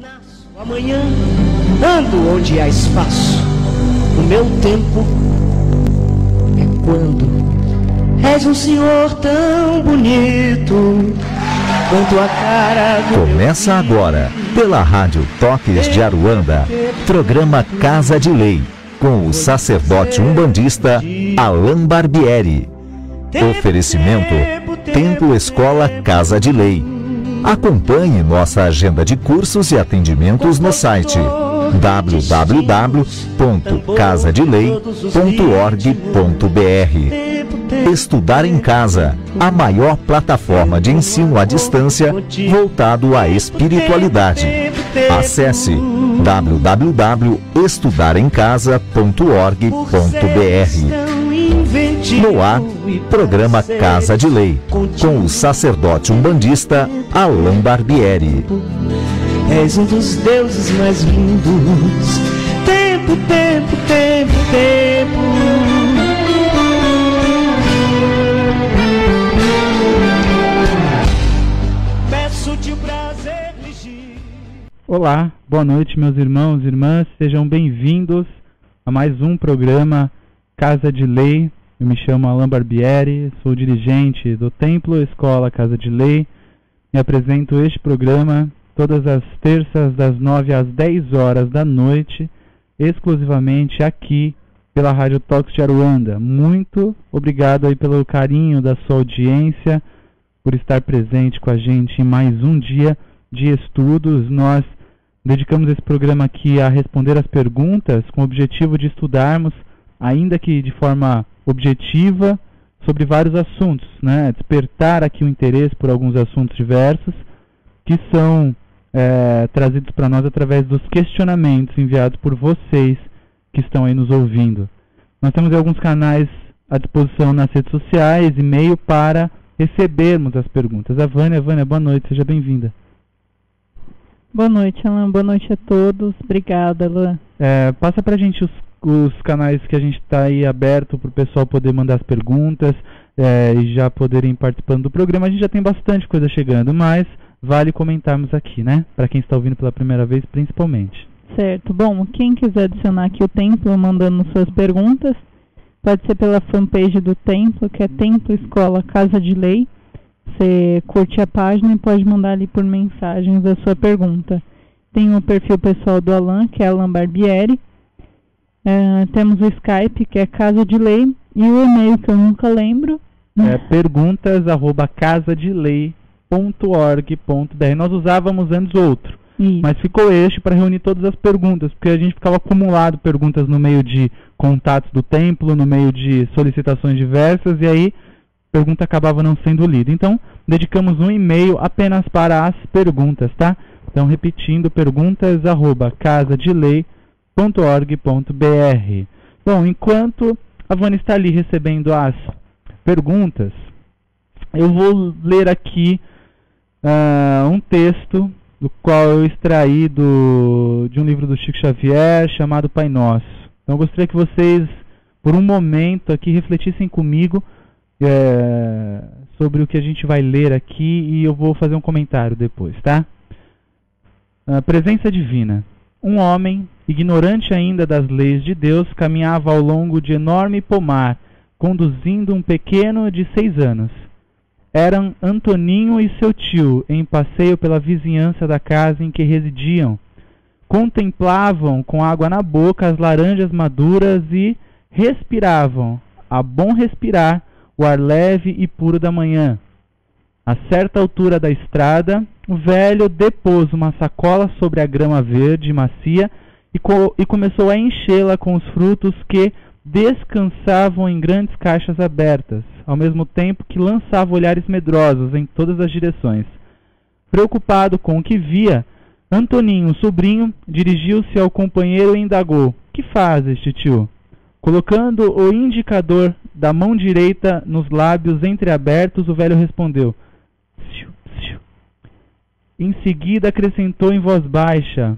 Nasço amanhã, ando onde há espaço. O meu tempo é quando és um senhor tão bonito quanto a cara do... Começa agora, pela Rádio Toques de Aruanda, programa Casa de Lei, com o sacerdote umbandista Alain Barbieri. Oferecimento Templo Escola Casa de Lei. Acompanhe nossa agenda de cursos e atendimentos no site www.casadelei.org.br. Estudar em Casa, a maior plataforma de ensino à distância voltado à espiritualidade. Acesse www.estudaremcasa.org.br. No ar, programa Casa de Lei, com o sacerdote umbandista Alain Barbieri. És um dos deuses mais lindos. Tempo, tempo, tempo, tempo. Peço-te o prazer ligir. Olá, boa noite, meus irmãos e irmãs. Sejam bem-vindos a mais um programa Casa de Lei. Eu me chamo Alain Barbieri, sou dirigente do Templo Escola Casa de Lei e apresento este programa todas as terças das 9 às 10 horas da noite, exclusivamente aqui pela Rádio Toques de Aruanda. Muito obrigado aí pelo carinho da sua audiência, por estar presente com a gente em mais um dia de estudos. Nós dedicamos esse programa aqui a responder as perguntas com o objetivo de estudarmos, ainda que de forma objetiva, sobre vários assuntos, né? Despertar aqui o interesse por alguns assuntos diversos que são trazidos para nós através dos questionamentos enviados por vocês que estão aí nos ouvindo. Nós temos alguns canais à disposição nas redes sociais, e-mail para recebermos as perguntas. A Vânia, boa noite, seja bem-vinda. Boa noite, Alain, boa noite a todos, obrigada, Alain. Passa para a gente os canais que a gente está aí aberto para o pessoal poder mandar as perguntas e já poderem ir participando do programa. A gente já tem bastante coisa chegando, mas vale comentarmos aqui, né? Para quem está ouvindo pela primeira vez, principalmente. Certo. Bom, quem quiser adicionar aqui o Templo mandando suas perguntas, pode ser pela fanpage do Templo, que é Templo Escola Casa de Lei. Você curte a página e pode mandar ali por mensagens a sua pergunta. Tem o perfil pessoal do Alain, que é Alain Barbieri. Temos o Skype, que é Casa de Lei, e o e-mail que eu nunca lembro. perguntas@casadelei.org.br. Nós usávamos antes outro, mas ficou este para reunir todas as perguntas, porque a gente ficava acumulado perguntas no meio de contatos do templo, no meio de solicitações diversas, e aí a pergunta acabava não sendo lida. Então, dedicamos um e-mail apenas para as perguntas, tá? Então, repetindo, perguntas@casadelei.org.br. Bom, enquanto a Vânia está ali recebendo as perguntas, eu vou ler aqui um texto do qual eu extraí de um livro do Chico Xavier chamado Pai Nosso. Então eu gostaria que vocês, por um momento aqui, refletissem comigo sobre o que a gente vai ler aqui, e eu vou fazer um comentário depois, tá? Presença divina. Um homem, ignorante ainda das leis de Deus, caminhava ao longo de enorme pomar, conduzindo um pequeno de 6 anos. Eram Antoninho e seu tio, em passeio pela vizinhança da casa em que residiam. Contemplavam com água na boca as laranjas maduras e respiravam, a bom respirar, o ar leve e puro da manhã. A certa altura da estrada, o velho depôs uma sacola sobre a grama verde e macia e começou a enchê-la com os frutos que descansavam em grandes caixas abertas, ao mesmo tempo que lançava olhares medrosos em todas as direções. Preocupado com o que via, Antoninho, o sobrinho, dirigiu-se ao companheiro e indagou: "Que fazes, titio?" Colocando o indicador da mão direita nos lábios entreabertos, o velho respondeu: "Psiu, psiu." Em seguida acrescentou em voz baixa: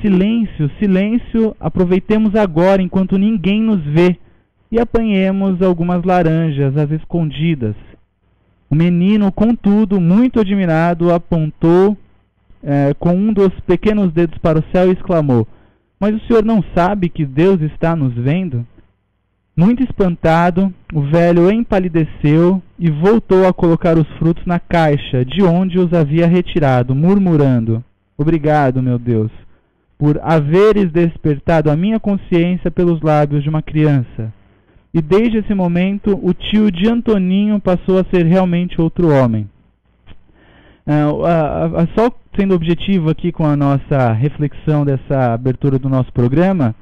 "Silêncio, silêncio, aproveitemos agora enquanto ninguém nos vê e apanhemos algumas laranjas às escondidas." O menino, contudo, muito admirado, apontou com um dos pequenos dedos para o céu e exclamou: "Mas o senhor não sabe que Deus está nos vendo?" Muito espantado, o velho empalideceu e voltou a colocar os frutos na caixa de onde os havia retirado, murmurando: "Obrigado, meu Deus, por haveres despertado a minha consciência pelos lábios de uma criança." E desde esse momento, o tio de Antoninho passou a ser realmente outro homem. Só sendo objetivo aqui com a nossa reflexão dessa abertura do nosso programa,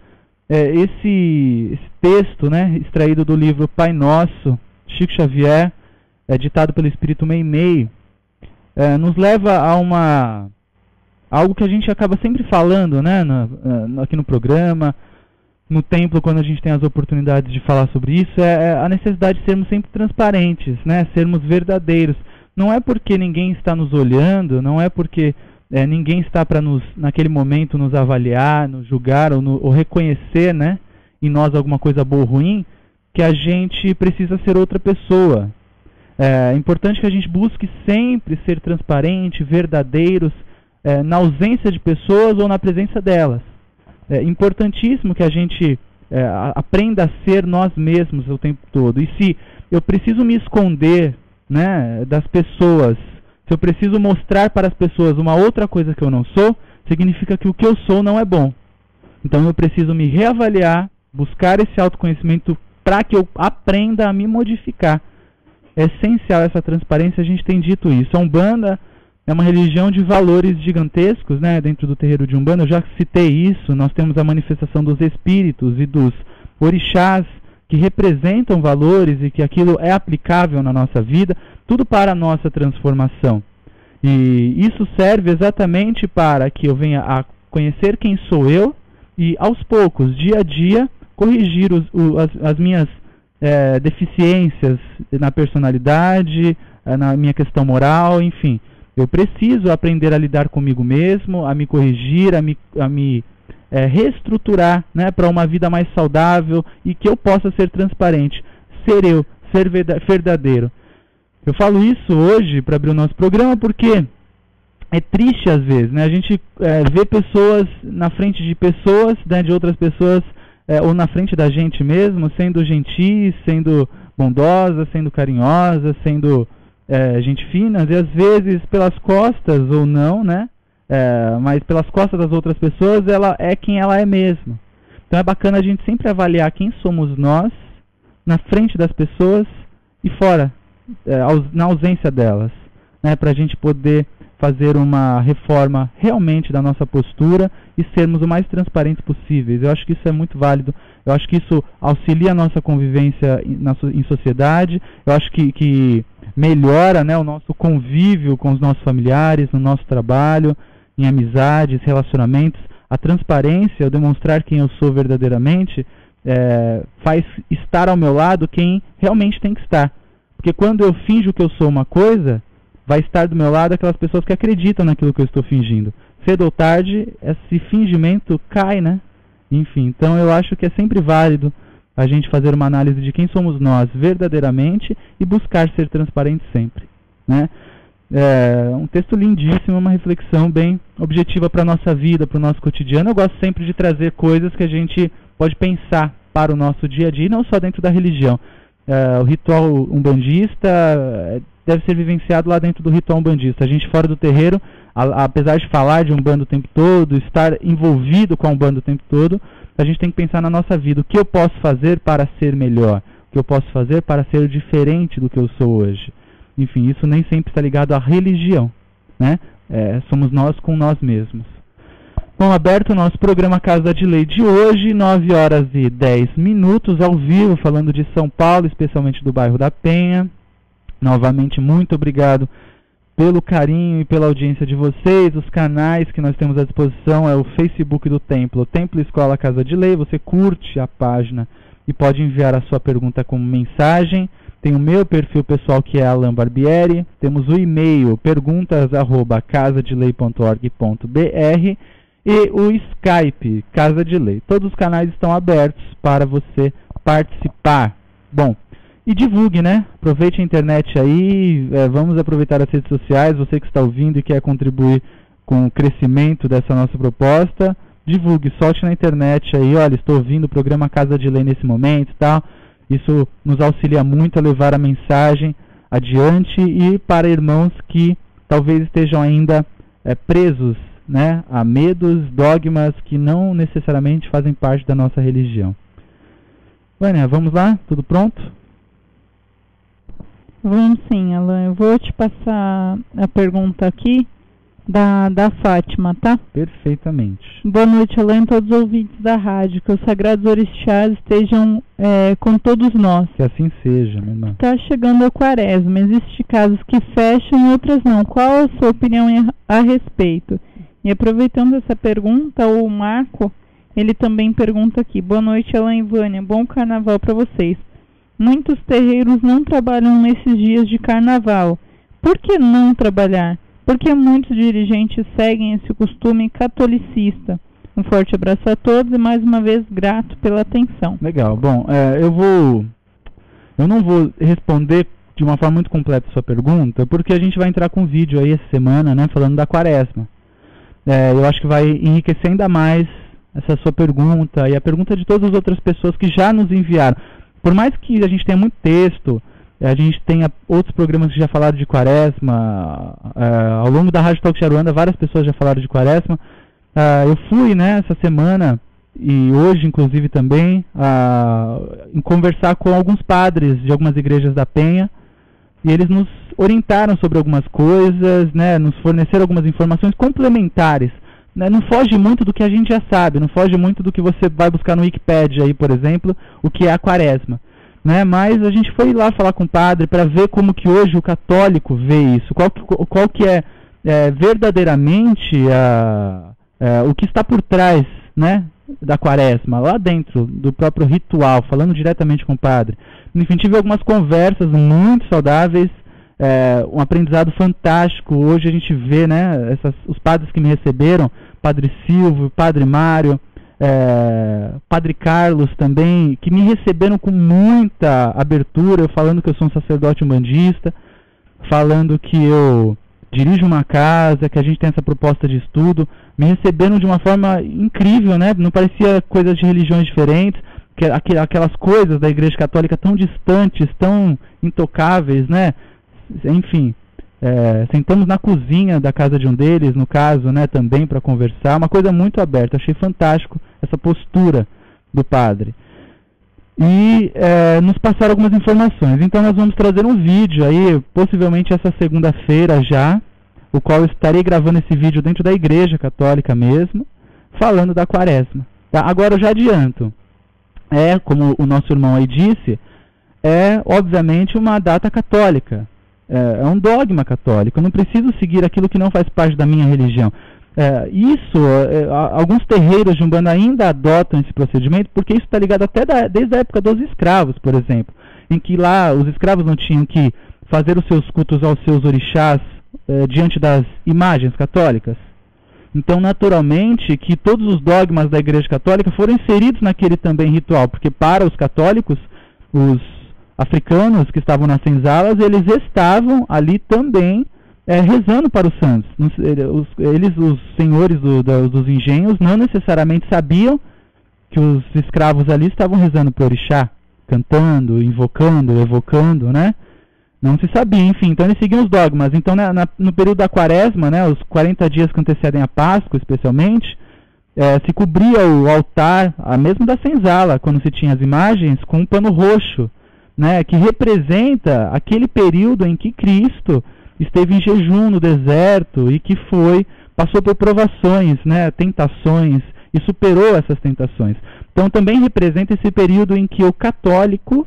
esse texto, né, extraído do livro Pai Nosso, Chico Xavier, ditado pelo Espírito Meimei, nos leva a algo que a gente acaba sempre falando, né, aqui no programa, no templo, quando a gente tem as oportunidades de falar sobre isso, é a necessidade de sermos sempre transparentes, né, sermos verdadeiros. Não é porque ninguém está nos olhando, não é porque ninguém está para naquele momento nos avaliar, nos julgar ou reconhecer, né, em nós alguma coisa boa ou ruim, que a gente precisa ser outra pessoa. É importante que a gente busque sempre ser transparente, verdadeiros, na ausência de pessoas ou na presença delas. É importantíssimo que a gente aprenda a ser nós mesmos o tempo todo. E se eu preciso me esconder, né, das pessoas, se eu preciso mostrar para as pessoas uma outra coisa que eu não sou, significa que o que eu sou não é bom. Então eu preciso me reavaliar, buscar esse autoconhecimento para que eu aprenda a me modificar. É essencial essa transparência, a gente tem dito isso. A Umbanda é uma religião de valores gigantescos, né, dentro do terreiro de Umbanda. Eu já citei isso, nós temos a manifestação dos espíritos e dos orixás, que representam valores e que aquilo é aplicável na nossa vida, tudo para a nossa transformação. E isso serve exatamente para que eu venha a conhecer quem sou eu e, aos poucos, dia a dia, corrigir as minhas deficiências na personalidade, na minha questão moral, enfim. Eu preciso aprender a lidar comigo mesmo, a me corrigir, a me reestruturar, né, para uma vida mais saudável e que eu possa ser transparente, ser eu, ser verdadeiro. Eu falo isso hoje para abrir o nosso programa porque é triste às vezes, né, a gente vê pessoas na frente de pessoas, né, de outras pessoas, ou na frente da gente mesmo, sendo gentis, sendo bondosas, sendo carinhosas, sendo gente finas, e às vezes pelas costas ou não, né, mas pelas costas das outras pessoas, ela é quem ela é mesmo. Então é bacana a gente sempre avaliar quem somos nós na frente das pessoas e fora, na ausência delas, né, para a gente poder fazer uma reforma realmente da nossa postura e sermos o mais transparentes possíveis. Eu acho que isso é muito válido, eu acho que isso auxilia a nossa convivência em sociedade, eu acho que melhora, né, o nosso convívio com os nossos familiares, no nosso trabalho, em amizades, relacionamentos. A transparência, eu demonstrar quem eu sou verdadeiramente, faz estar ao meu lado quem realmente tem que estar. Porque quando eu finjo que eu sou uma coisa, vai estar do meu lado aquelas pessoas que acreditam naquilo que eu estou fingindo. Cedo ou tarde, esse fingimento cai, né? Enfim, então eu acho que é sempre válido a gente fazer uma análise de quem somos nós verdadeiramente e buscar ser transparente sempre, né? Um texto lindíssimo, uma reflexão bem objetiva para a nossa vida, para o nosso cotidiano. Eu gosto sempre de trazer coisas que a gente pode pensar para o nosso dia a dia, e não só dentro da religião. O ritual umbandista deve ser vivenciado lá dentro do ritual umbandista. A gente fora do terreiro, apesar de falar de Umbanda o tempo todo, estar envolvido com a Umbanda o tempo todo, a gente tem que pensar na nossa vida. O que eu posso fazer para ser melhor? O que eu posso fazer para ser diferente do que eu sou hoje? Enfim, isso nem sempre está ligado à religião, né? Somos nós com nós mesmos. Bom, aberto o nosso programa Casa de Lei de hoje, 9h10, ao vivo, falando de São Paulo, especialmente do bairro da Penha. Novamente, muito obrigado pelo carinho e pela audiência de vocês. Os canais que nós temos à disposição é o Facebook do Templo, Templo Escola Casa de Lei. Você curte a página e pode enviar a sua pergunta como mensagem. Tem o meu perfil pessoal, que é Alan Barbieri. Temos o e-mail perguntas@casadelei.org.br e o Skype Casa de Lei. Todos os canais estão abertos para você participar. Bom, e divulgue, né? Aproveite a internet aí, vamos aproveitar as redes sociais. Você que está ouvindo e quer contribuir com o crescimento dessa nossa proposta, divulgue, solte na internet aí, olha, estou ouvindo o programa Casa de Lei nesse momento e tal. Isso nos auxilia muito a levar a mensagem adiante e para irmãos que talvez estejam ainda presos, né, a medos, dogmas que não necessariamente fazem parte da nossa religião. Vânia, vamos lá? Tudo pronto? Vamos sim, Alan. Eu vou te passar a pergunta aqui da Fátima, tá? Perfeitamente. Boa noite, Alan, e todos os ouvintes da rádio. Que os sagrados orixás estejam com todos nós. Que assim seja, minha irmã. Está chegando a quaresma. Existem casos que fecham e outras não. Qual a sua opinião a respeito? E aproveitando essa pergunta, o Marco, ele também pergunta aqui. Boa noite, Alan e Vânia. Bom carnaval para vocês. Muitos terreiros não trabalham nesses dias de carnaval. Por que não trabalhar? Porque muitos dirigentes seguem esse costume catolicista. Um forte abraço a todos e mais uma vez grato pela atenção. Legal. Bom, eu não vou responder de uma forma muito completa a sua pergunta, porque a gente vai entrar com um vídeo aí essa semana, né, falando da quaresma. Eu acho que vai enriquecer ainda mais essa sua pergunta e a pergunta de todas as outras pessoas que já nos enviaram. Por mais que a gente tenha muito texto, a gente tenha outros programas que já falaram de quaresma, ao longo da Rádio Talk de Aruanda várias pessoas já falaram de quaresma. Eu fui, né, essa semana e hoje inclusive também em conversar com alguns padres de algumas igrejas da Penha, e eles nos orientaram sobre algumas coisas, né, nos forneceram algumas informações complementares, né, não foge muito do que a gente já sabe, não foge muito do que você vai buscar no Wikipedia aí, por exemplo, o que é a quaresma, né, mas a gente foi lá falar com o padre para ver como que hoje o católico vê isso, qual que é verdadeiramente o que está por trás, né, da quaresma, lá dentro do próprio ritual, falando diretamente com o padre. Enfim, tive algumas conversas muito saudáveis, um aprendizado fantástico. Hoje a gente vê, né, os padres que me receberam, Padre Silvio, Padre Mário, Padre Carlos também, que me receberam com muita abertura, falando que eu sou um sacerdote umbandista, falando que eu dirijo uma casa, que a gente tem essa proposta de estudo, me receberam de uma forma incrível, né? Não parecia coisas de religiões diferentes, aquelas coisas da Igreja Católica tão distantes, tão intocáveis, né? Enfim, sentamos na cozinha da casa de um deles, no caso, né, também para conversar, uma coisa muito aberta. Achei fantástico essa postura do padre. E nos passaram algumas informações. Então nós vamos trazer um vídeo aí, possivelmente essa segunda-feira já, o qual eu estarei gravando esse vídeo dentro da Igreja Católica mesmo, falando da quaresma. Tá? Agora eu já adianto, como o nosso irmão aí disse, obviamente uma data católica, é um dogma católico, eu não preciso seguir aquilo que não faz parte da minha religião. Alguns terreiros de Umbanda ainda adotam esse procedimento, porque isso está ligado até desde a época dos escravos, por exemplo, em que lá os escravos não tinham que fazer os seus cultos aos seus orixás diante das imagens católicas. Então, naturalmente, que todos os dogmas da Igreja Católica foram inseridos naquele também ritual, porque para os católicos, os africanos que estavam nas senzalas, eles estavam ali também rezando para os santos. Os senhores dos engenhos, não necessariamente sabiam que os escravos ali estavam rezando para o orixá, cantando, invocando, evocando, né? Não se sabia, enfim, então eles seguiam os dogmas. Então, no período da quaresma, né, os 40 dias que antecedem a Páscoa, especialmente, se cobria o altar, mesmo da senzala, quando se tinha as imagens, com um pano roxo, né, que representa aquele período em que Cristo esteve em jejum no deserto e que passou por provações, né, tentações, e superou essas tentações. Então também representa esse período em que o católico,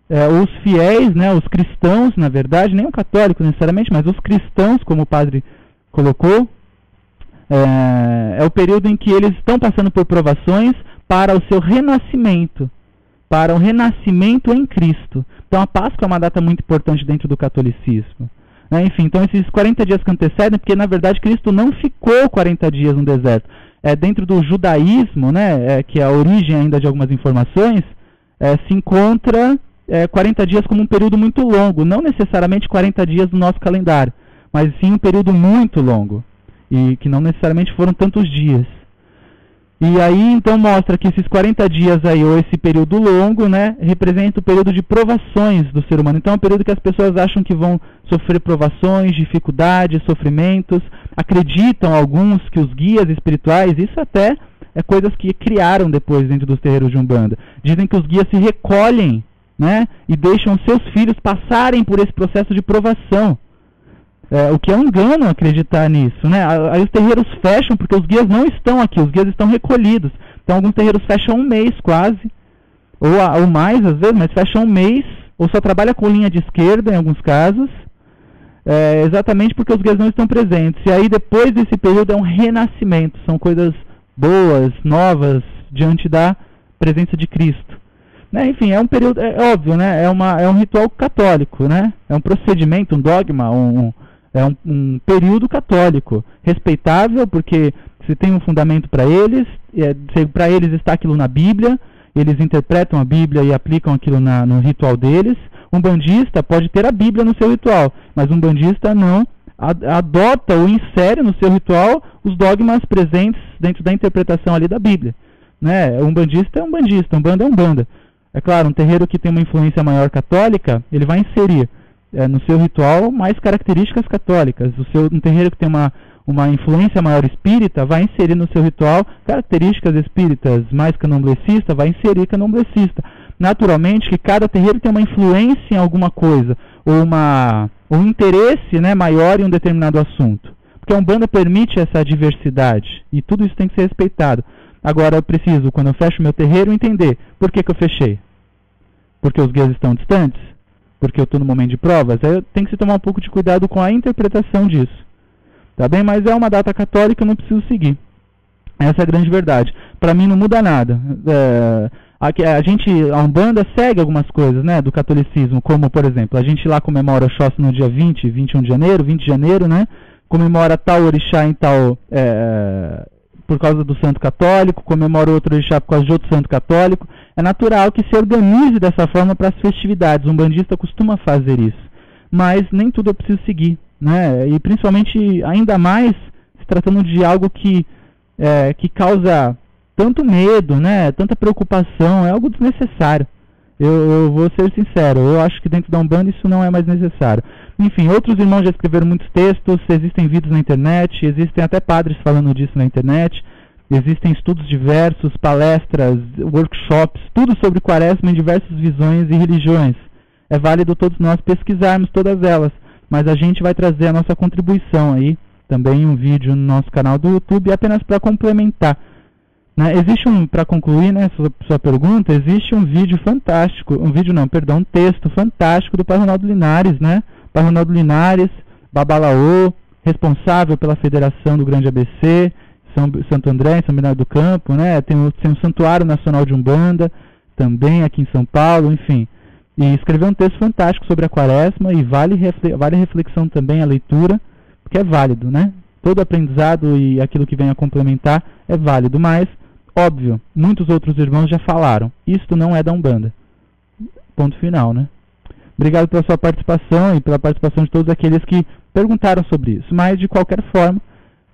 os fiéis, né, os cristãos, na verdade, nem o católico necessariamente, mas os cristãos, como o padre colocou, é o período em que eles estão passando por provações para o seu renascimento, para o renascimento em Cristo. Então a Páscoa é uma data muito importante dentro do catolicismo. Enfim, então esses 40 dias que antecedem, porque na verdade Cristo não ficou 40 dias no deserto. Dentro do judaísmo, né, que é a origem ainda de algumas informações, se encontra 40 dias como um período muito longo, não necessariamente 40 dias do nosso calendário, mas sim um período muito longo. e que não necessariamente foram tantos dias. E aí então mostra que esses 40 dias aí, ou esse período longo, né, representa o período de provações do ser humano. Então é um período que as pessoas acham que vão sofrer provações, dificuldades, sofrimentos, acreditam alguns que os guias espirituais, isso até é coisas que criaram depois dentro dos terreiros de Umbanda, dizem que os guias se recolhem, né, e deixam seus filhos passarem por esse processo de provação. O que é um engano acreditar nisso, né? Aí os terreiros fecham porque os guias não estão aqui, os guias estão recolhidos. Então alguns terreiros fecham um mês quase, ou mais às vezes, mas fecham um mês, ou só trabalha com linha de esquerda em alguns casos, exatamente porque os guias não estão presentes. E aí depois desse período é um renascimento, são coisas boas, novas, diante da presença de Cristo. Né? Enfim, é um período, é óbvio, né? É um ritual católico, né? É um procedimento, um dogma, é um período católico, respeitável, porque se tem um fundamento para eles, para eles está aquilo na Bíblia, eles interpretam a Bíblia e aplicam aquilo no ritual deles. Um bandista pode ter a Bíblia no seu ritual, mas um bandista não adota ou insere no seu ritual os dogmas presentes dentro da interpretação ali da Bíblia. Né? Um bandista é um bandista, um banda é um banda. É claro, um terreiro que tem uma influência maior católica, ele vai inserir no seu ritual mais características católicas. Um terreiro que tem uma influência maior espírita vai inserir no seu ritual características espíritas. Mais candomblessista vai inserir candomblessista. Naturalmente que cada terreiro tem uma influência em alguma coisa, ou um interesse, né, maior em um determinado assunto. Porque a Umbanda permite essa diversidade e tudo isso tem que ser respeitado. Agora eu preciso, quando eu fecho meu terreiro, entender por que eu fechei. Porque os guias estão distantes? Porque eu estou no momento de provas? Aí tem que se tomar um pouco de cuidado com a interpretação disso. Tá bem? Mas é uma data católica, eu não preciso seguir. Essa é a grande verdade. Para mim não muda nada. A Umbanda segue algumas coisas, né, do catolicismo, como, por exemplo, a gente lá comemora o Oxóssi no dia 21 de janeiro, 20 de janeiro, né? Comemora tal orixá em tal... por causa do santo católico, comemora outro orixá por causa de outro santo católico. É natural que se organize dessa forma para as festividades. Um bandista costuma fazer isso. Mas nem tudo eu preciso seguir, né? E principalmente, ainda mais, se tratando de algo que causa tanto medo, né? Tanta preocupação, é algo desnecessário. Eu vou ser sincero, eu acho que dentro da Umbanda isso não é mais necessário. Enfim, outros irmãos já escreveram muitos textos, existem vídeos na internet, existem até padres falando disso na internet, existem estudos diversos, palestras, workshops, tudo sobre Quaresma em diversas visões e religiões. É válido todos nós pesquisarmos todas elas, mas a gente vai trazer a nossa contribuição aí, também um vídeo no nosso canal do YouTube, apenas para complementar. Né? Para concluir, né, sua pergunta, existe um vídeo fantástico, um texto fantástico do Pai Ronaldo Linares, né? Pai Ronaldo Linares, Babalaô, responsável pela Federação do Grande ABC, Santo André, em São Bernardo do Campo, né? Tem um Santuário Nacional de Umbanda, também aqui em São Paulo, enfim. E escreveu um texto fantástico sobre a Quaresma e vale reflexão também a leitura, porque é válido, né? Todo aprendizado e aquilo que vem a complementar é válido, mas, óbvio, muitos outros irmãos já falaram, isto não é da Umbanda. Ponto final, né? Obrigado pela sua participação e pela participação de todos aqueles que perguntaram sobre isso. Mas, de qualquer forma,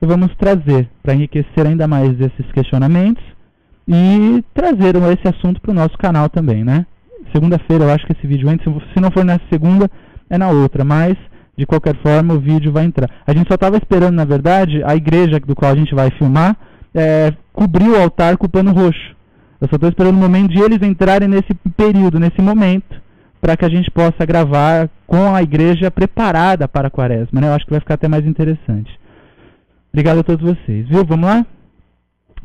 vamos trazer para enriquecer ainda mais esses questionamentos e trazer esse assunto para o nosso canal também, né? Segunda-feira eu acho que esse vídeo entra, se não for nessa segunda, é na outra, mas, de qualquer forma, o vídeo vai entrar. A gente só estava esperando, na verdade, a igreja do qual a gente vai filmar cobrir o altar com o pano roxo. Eu só estou esperando o momento de eles entrarem nesse período, nesse momento, para que a gente possa gravar com a igreja preparada para a Quaresma, né? Eu acho que vai ficar até mais interessante. Obrigado a todos vocês, viu? Vamos lá?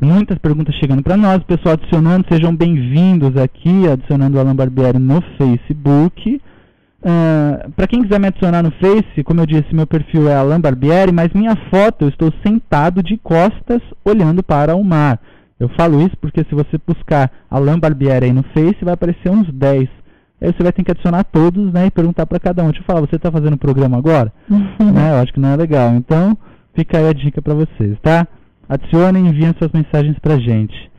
Muitas perguntas chegando para nós, o pessoal adicionando, sejam bem-vindos aqui, adicionando o Alan Barbieri no Facebook. Para quem quiser me adicionar no Face, como eu disse, meu perfil é Alan Barbieri, mas minha foto, eu estou sentado de costas, olhando para o mar. Eu falo isso porque se você buscar Alan Barbieri aí no Face, vai aparecer uns 10. Aí você vai ter que adicionar todos, né, e perguntar para cada um. Deixa eu falar, você está fazendo o programa agora? Né, eu acho que não é legal. Então, fica aí a dica para vocês, tá? Adicionem e enviem suas mensagens pra gente.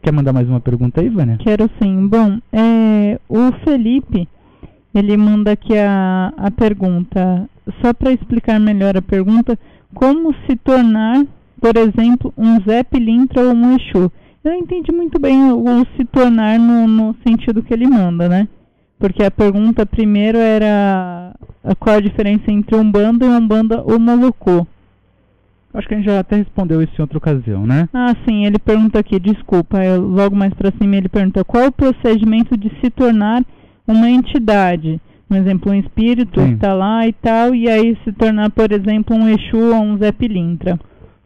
Quer mandar mais uma pergunta aí, Vânia? Quero sim. Bom, o Felipe, ele manda aqui a pergunta. Só para explicar melhor a pergunta, como se tornar, por exemplo, um Zé Pilintra ou um Exu. Eu não entendi muito bem o se tornar no sentido que ele manda, né? Porque a pergunta primeiro era qual a diferença entre Umbanda e Umbanda Omolocô. Acho que a gente já até respondeu isso em outra ocasião, né? Ah, sim, ele pergunta aqui, desculpa, logo mais pra cima ele pergunta qual é o procedimento de se tornar uma entidade. Por exemplo, um espírito Sim. está lá e tal, e aí se tornar, por exemplo, um Exu ou um Zé Pilintra.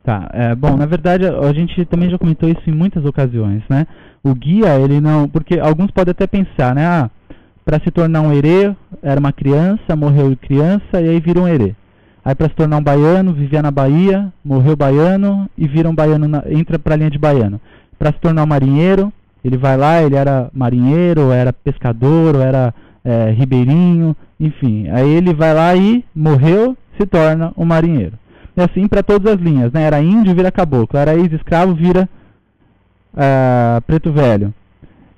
Tá, bom, na verdade a gente também já comentou isso em muitas ocasiões, né? O guia, ele não... Porque alguns podem até pensar, né? Para se tornar um herê, era uma criança, morreu criança e aí vira um herê. Aí para se tornar um baiano, vivia na Bahia, morreu baiano e vira um baiano, entra para a linha de baiano. Para se tornar um marinheiro, ele vai lá, ele era marinheiro, ou era pescador, ou era ribeirinho, enfim. Aí ele vai lá e morreu, se torna um marinheiro. E assim para todas as linhas, né? Era índio, vira caboclo. Era ex-escravo, vira preto velho.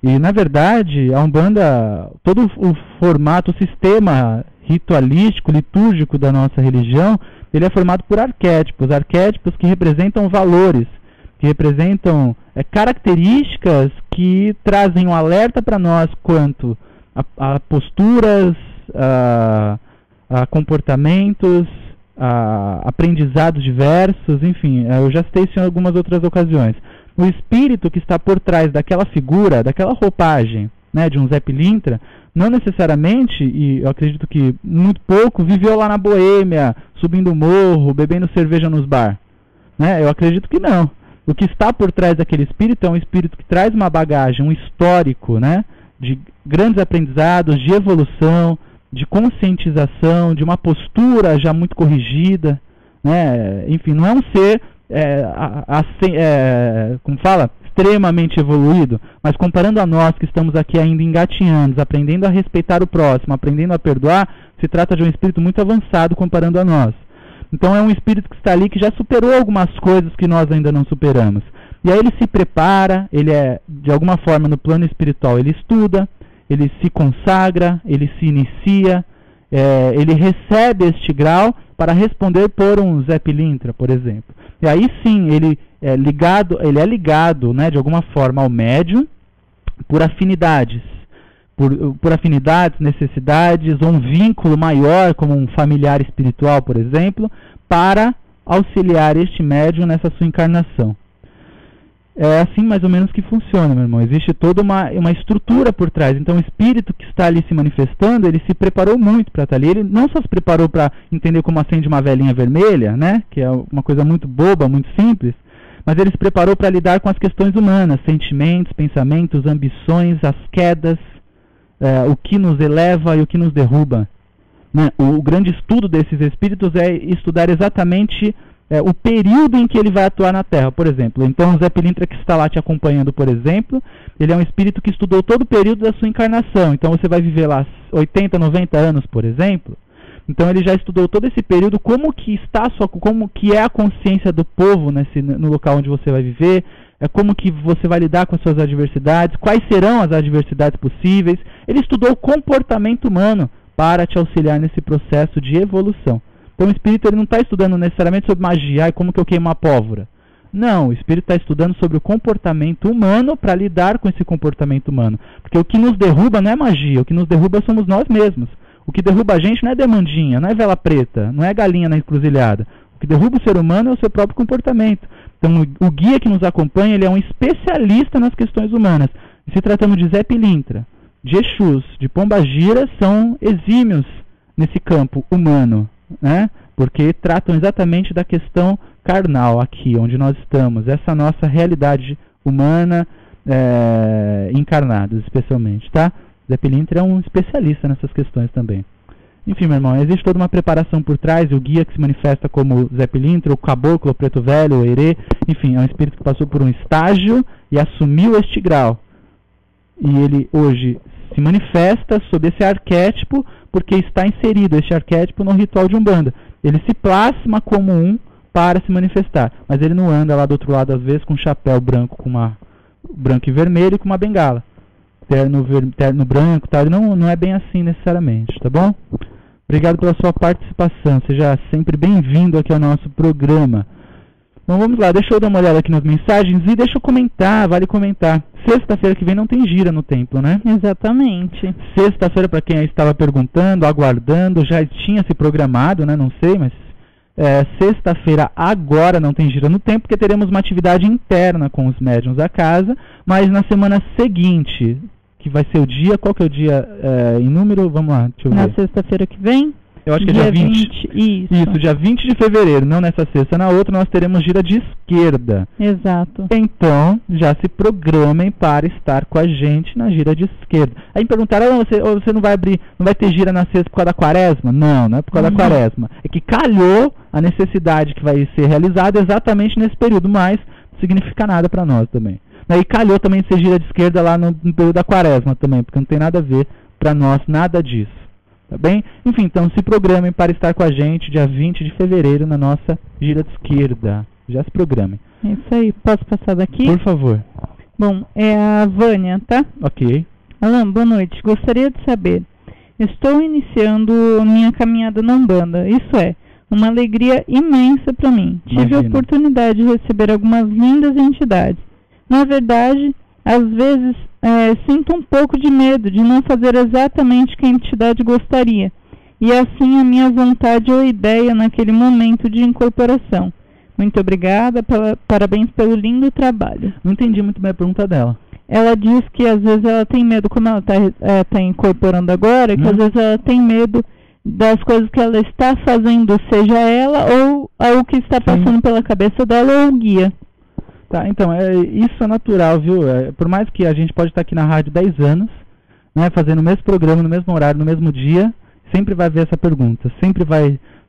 E na verdade, a Umbanda, todo o formato, o sistema ritualístico, litúrgico da nossa religião, ele é formado por arquétipos. Arquétipos que representam valores, que representam características que trazem um alerta para nós quanto a posturas, a comportamentos, a aprendizados diversos, enfim, eu já citei isso em algumas outras ocasiões. O espírito que está por trás daquela figura, daquela roupagem, né, de um Zé Pilintra, não necessariamente, e eu acredito que muito pouco, viveu lá na Boêmia, subindo morro, bebendo cerveja nos bar. Né? Eu acredito que não. O que está por trás daquele espírito é um espírito que traz uma bagagem, um histórico, né, de grandes aprendizados, de evolução, de conscientização, de uma postura já muito corrigida, né? Enfim, não é um ser, como fala, extremamente evoluído, mas comparando a nós que estamos aqui ainda engatinhando, aprendendo a respeitar o próximo, aprendendo a perdoar, se trata de um espírito muito avançado comparando a nós. Então é um espírito que está ali, que já superou algumas coisas que nós ainda não superamos. E aí ele se prepara, ele de alguma forma no plano espiritual, ele estuda, ele se consagra, ele se inicia, ele recebe este grau para responder por um Zé Pilintra, por exemplo. E aí sim, ele é ligado, né, de alguma forma ao médium por afinidades, por afinidades, necessidades, ou um vínculo maior, como um familiar espiritual, por exemplo, para auxiliar este médium nessa sua encarnação. É assim mais ou menos que funciona, meu irmão. Existe toda uma estrutura por trás. Então o espírito que está ali se manifestando, ele se preparou muito para estar ali. Ele não só se preparou para entender como acende uma velinha vermelha, né, que é uma coisa muito boba, muito simples, mas ele se preparou para lidar com as questões humanas, sentimentos, pensamentos, ambições, as quedas, o que nos eleva e o que nos derruba. Né? O grande estudo desses espíritos é estudar exatamente o período em que ele vai atuar na Terra, por exemplo. Então o Zé Pilintra que está lá te acompanhando, por exemplo, ele é um espírito que estudou todo o período da sua encarnação. Então você vai viver lá 80, 90 anos, por exemplo. Então ele já estudou todo esse período, como que é a consciência do povo no local onde você vai viver, como que você vai lidar com as suas adversidades, quais serão as adversidades possíveis. Ele estudou o comportamento humano para te auxiliar nesse processo de evolução. Então o espírito ele não está estudando necessariamente sobre magia, como que eu queimo uma pólvora. Não, o espírito está estudando sobre o comportamento humano para lidar com esse comportamento humano. Porque o que nos derruba não é magia, o que nos derruba somos nós mesmos. O que derruba a gente não é demandinha, não é vela preta, não é galinha na encruzilhada. O que derruba o ser humano é o seu próprio comportamento. Então o guia que nos acompanha, ele é um especialista nas questões humanas. E se tratando de Zé Pilintra, de Exus, de Pombagira, são exímios nesse campo humano, né? Porque tratam exatamente da questão carnal aqui, onde nós estamos, essa nossa realidade humana, encarnados especialmente, tá? Zé Pilintra é um especialista nessas questões também. Enfim, meu irmão, existe toda uma preparação por trás, e o guia que se manifesta como Zé Pilintra, o caboclo, o preto velho, o herê, enfim, é um espírito que passou por um estágio e assumiu este grau. E ele hoje se manifesta sob esse arquétipo, porque está inserido este arquétipo no ritual de Umbanda. Ele se plasma como um para se manifestar, mas ele não anda lá do outro lado, às vezes, com um chapéu branco, branco e vermelho, e com uma bengala. Terno branco, tal. Não é bem assim necessariamente, tá bom? Obrigado pela sua participação. Seja sempre bem-vindo aqui ao nosso programa. Então vamos lá, deixa eu dar uma olhada aqui nas mensagens e deixa eu comentar, vale comentar. Sexta-feira que vem não tem gira no templo, né? Exatamente. Sexta-feira, para quem aí estava perguntando, aguardando, já tinha se programado, né? Não sei, mas sexta-feira agora não tem gira no templo, porque teremos uma atividade interna com os médiuns da casa, mas na semana seguinte, que vai ser o dia, qual que é o dia em número? Vamos lá, deixa eu ver. Na sexta-feira que vem? Eu acho que é dia 20. Isso, dia 20 de fevereiro, não nessa sexta. Na outra nós teremos gira de esquerda. Exato. Então, já se programem para estar com a gente na gira de esquerda. Aí me perguntaram, você não vai abrir, não vai ter gira na sexta por causa da quaresma? Não, não é por causa da quaresma. É que calhou a necessidade que vai ser realizada exatamente nesse período, mas não significa nada para nós também. E calhou também ser gira de esquerda lá no período da quaresma também, porque não tem nada a ver para nós, nada disso. Tá bem? Enfim, então se programem para estar com a gente dia 20 de fevereiro na nossa gira de esquerda. Já se programem. É isso aí. Posso passar daqui? Por favor. Bom, é a Vânia, tá? Ok. Alan, boa noite. Gostaria de saber. Estou iniciando minha caminhada na Umbanda. Isso é uma alegria imensa para mim. Tive a oportunidade de receber algumas lindas entidades. Na verdade, às vezes sinto um pouco de medo de não fazer exatamente o que a entidade gostaria, e assim a minha vontade ou ideia naquele momento de incorporação. Muito obrigada, parabéns pelo lindo trabalho. Não entendi muito bem a pergunta dela. Ela diz que às vezes ela tem medo, como ela está incorporando agora, que às vezes ela tem medo das coisas que ela está fazendo, seja ela ou algo que está passando pela cabeça dela ou o guia. Tá, então, isso é natural, viu? Por mais que a gente pode estar aqui na rádio 10 anos, né, fazendo o mesmo programa, no mesmo horário, no mesmo dia, sempre vai haver essa pergunta, sempre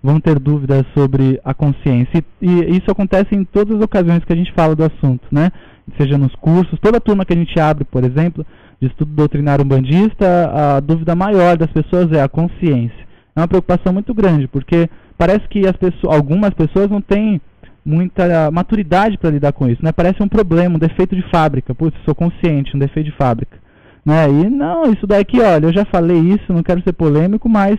vão ter dúvidas sobre a consciência. E isso acontece em todas as ocasiões que a gente fala do assunto, né? Seja nos cursos, toda a turma que a gente abre, por exemplo, de estudo doutrinário umbandista, a dúvida maior das pessoas é a consciência. É uma preocupação muito grande, porque parece que algumas pessoas não têm muita maturidade para lidar com isso, né? Parece um problema, um defeito de fábrica. Putz, sou consciente, um defeito de fábrica, né? E não, isso daqui, olha, eu já falei isso, não quero ser polêmico, mas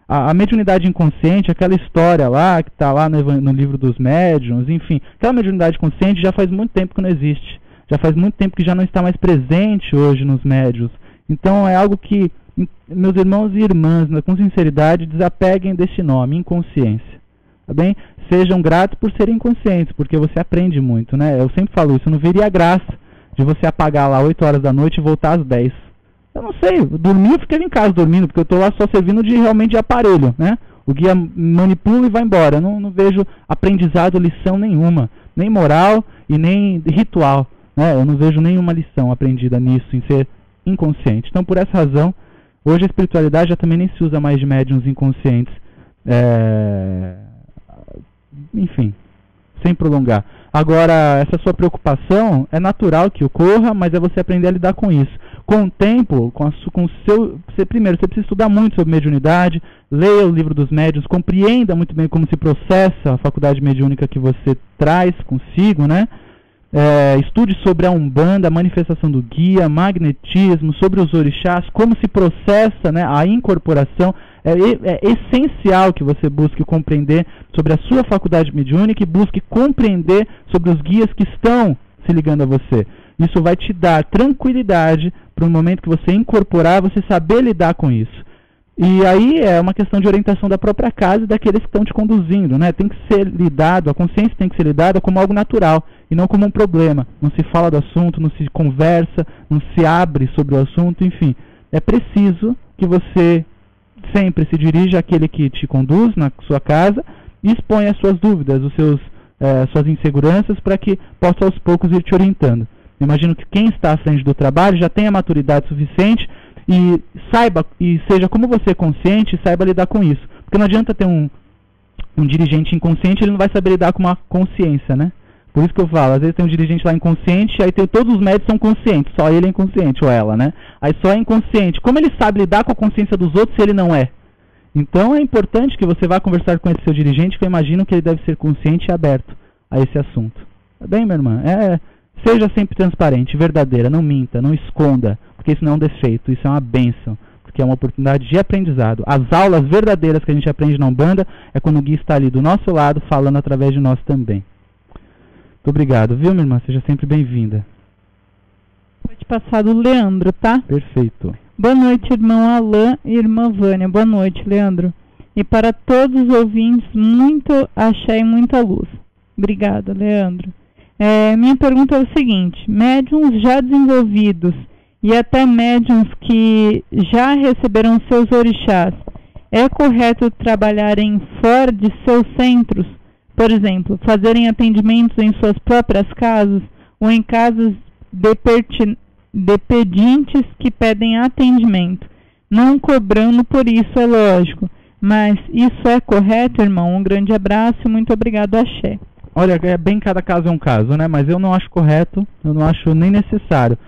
a mediunidade inconsciente, aquela história lá, que está lá no livro dos médiuns, enfim, aquela mediunidade consciente já faz muito tempo que não existe, já faz muito tempo que já não está mais presente hoje nos médiuns. Então é algo que, meus irmãos e irmãs, com sinceridade, desapeguem deste nome, inconsciência. Tá bem? Sejam gratos por serem conscientes, porque você aprende muito, né? Eu sempre falo isso, não veria graça de você apagar lá 8 horas da noite e voltar às 10. Eu não sei, dormir, eu fiquei em casa dormindo, porque eu estou lá só servindo realmente de aparelho, né? O guia manipula e vai embora. Eu não vejo aprendizado, lição nenhuma, nem moral e nem ritual, né? Eu não vejo nenhuma lição aprendida nisso, em ser inconsciente. Então, por essa razão, hoje a espiritualidade já também nem se usa mais de médiuns inconscientes. Enfim, sem prolongar. Agora, essa sua preocupação é natural que ocorra, mas é você aprender a lidar com isso. Com o tempo, primeiro, você precisa estudar muito sobre mediunidade, leia o livro dos médiuns, compreenda muito bem como se processa a faculdade mediúnica que você traz consigo, né? Estude sobre a Umbanda, a manifestação do guia, magnetismo, sobre os orixás, como se processa, né, a incorporação. É essencial que você busque compreender sobre a sua faculdade mediúnica e busque compreender sobre os guias que estão se ligando a você. Isso vai te dar tranquilidade para o momento que você incorporar, você saber lidar com isso. E aí é uma questão de orientação da própria casa e daqueles que estão te conduzindo, né? Tem que ser lidado, a consciência tem que ser lidada como algo natural e não como um problema. Não se fala do assunto, não se conversa, não se abre sobre o assunto, enfim. É preciso que você sempre se dirija àquele que te conduz na sua casa e exponha as suas dúvidas, suas inseguranças, para que possa aos poucos ir te orientando. Imagino que quem está à frente do trabalho já tenha maturidade suficiente e saiba, e seja como você consciente, saiba lidar com isso. Porque não adianta ter um dirigente inconsciente, ele não vai saber lidar com uma consciência, né? Por isso que eu falo, às vezes tem um dirigente lá inconsciente, aí todos os médicos são conscientes, só ele é inconsciente, ou ela, né? Aí só é inconsciente. Como ele sabe lidar com a consciência dos outros se ele não é? Então é importante que você vá conversar com esse seu dirigente, que eu imagino que ele deve ser consciente e aberto a esse assunto. Tá bem, minha irmã? Seja sempre transparente, verdadeira, não minta, não esconda, porque isso não é um defeito, isso é uma bênção. porque é uma oportunidade de aprendizado. As aulas verdadeiras que a gente aprende na Umbanda é quando o guia está ali do nosso lado, falando através de nós também. Muito obrigado, viu, minha irmã? Seja sempre bem-vinda. Pode passar do Leandro, tá? Perfeito. Boa noite, irmão Alain e irmã Vânia. Boa noite, Leandro. E para todos os ouvintes, muito axé e muita luz. Obrigada, Leandro. Minha pergunta é o seguinte: médiuns já desenvolvidos e até médiuns que já receberam seus orixás, é correto trabalharem fora de seus centros? Por exemplo, fazerem atendimentos em suas próprias casas ou em casas de pedintes que pedem atendimento, não cobrando por isso, é lógico. Mas isso é correto, irmão? Um grande abraço e muito obrigado, axé. Olha, bem cada caso é um caso, né? Mas eu não acho correto, eu não acho nem necessário.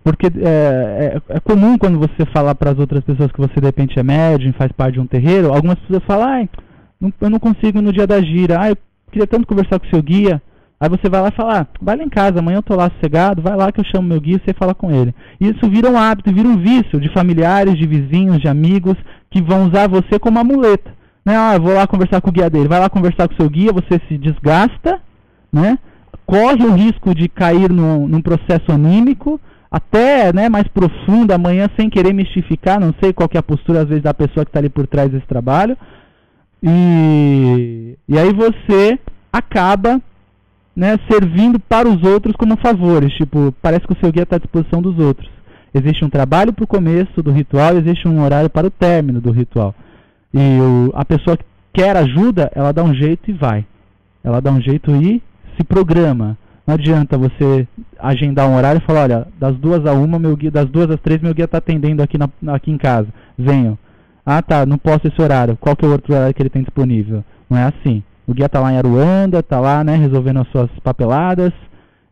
Porque é comum quando você falar para as outras pessoas que você de repente é médium, faz parte de um terreiro, algumas pessoas falam, eu não consigo no dia da gira, eu queria tanto conversar com o seu guia. Aí você vai lá e fala, vai lá em casa, amanhã eu tô lá sossegado, vai lá que eu chamo meu guia e você fala com ele. E isso vira um hábito, vira um vício de familiares, de vizinhos, de amigos, que vão usar você como amuleta. Né? Eu vou lá conversar com o guia dele, vai lá conversar com o seu guia, você se desgasta, né? Corre o risco de cair num processo anímico, até, né, mais profundo amanhã, sem querer mistificar, não sei qual que é a postura às vezes da pessoa que está ali por trás desse trabalho. E aí você acaba, né, servindo para os outros como favores, tipo, parece que o seu guia está à disposição dos outros. Existe um trabalho para o começo do ritual, existe um horário para o término do ritual. E a pessoa que quer ajuda, ela dá um jeito e vai. Ela dá um jeito e se programa. Não adianta você agendar um horário e falar, olha, das 2 às 1, meu guia, das 2 às 3, meu guia está atendendo aqui em casa. Venham. Ah, tá, não posso esse horário. Qual que é o outro horário que ele tem disponível? Não é assim. O guia está lá em Aruanda, está lá, né, resolvendo as suas papeladas,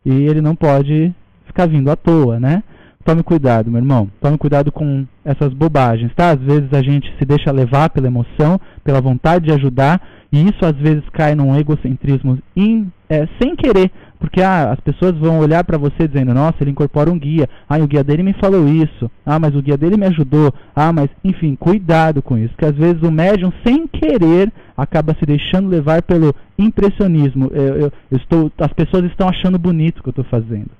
e ele não pode ficar vindo à toa, né? Tome cuidado, meu irmão. Tome cuidado com essas bobagens, tá? Às vezes a gente se deixa levar pela emoção, pela vontade de ajudar, e isso às vezes cai num egocentrismo sem querer, porque as pessoas vão olhar para você dizendo, nossa, ele incorpora um guia, o guia dele me falou isso, mas o guia dele me ajudou, mas, enfim, cuidado com isso, porque às vezes o médium, sem querer, acaba se deixando levar pelo impressionismo. As pessoas estão achando bonito o que eu estou fazendo.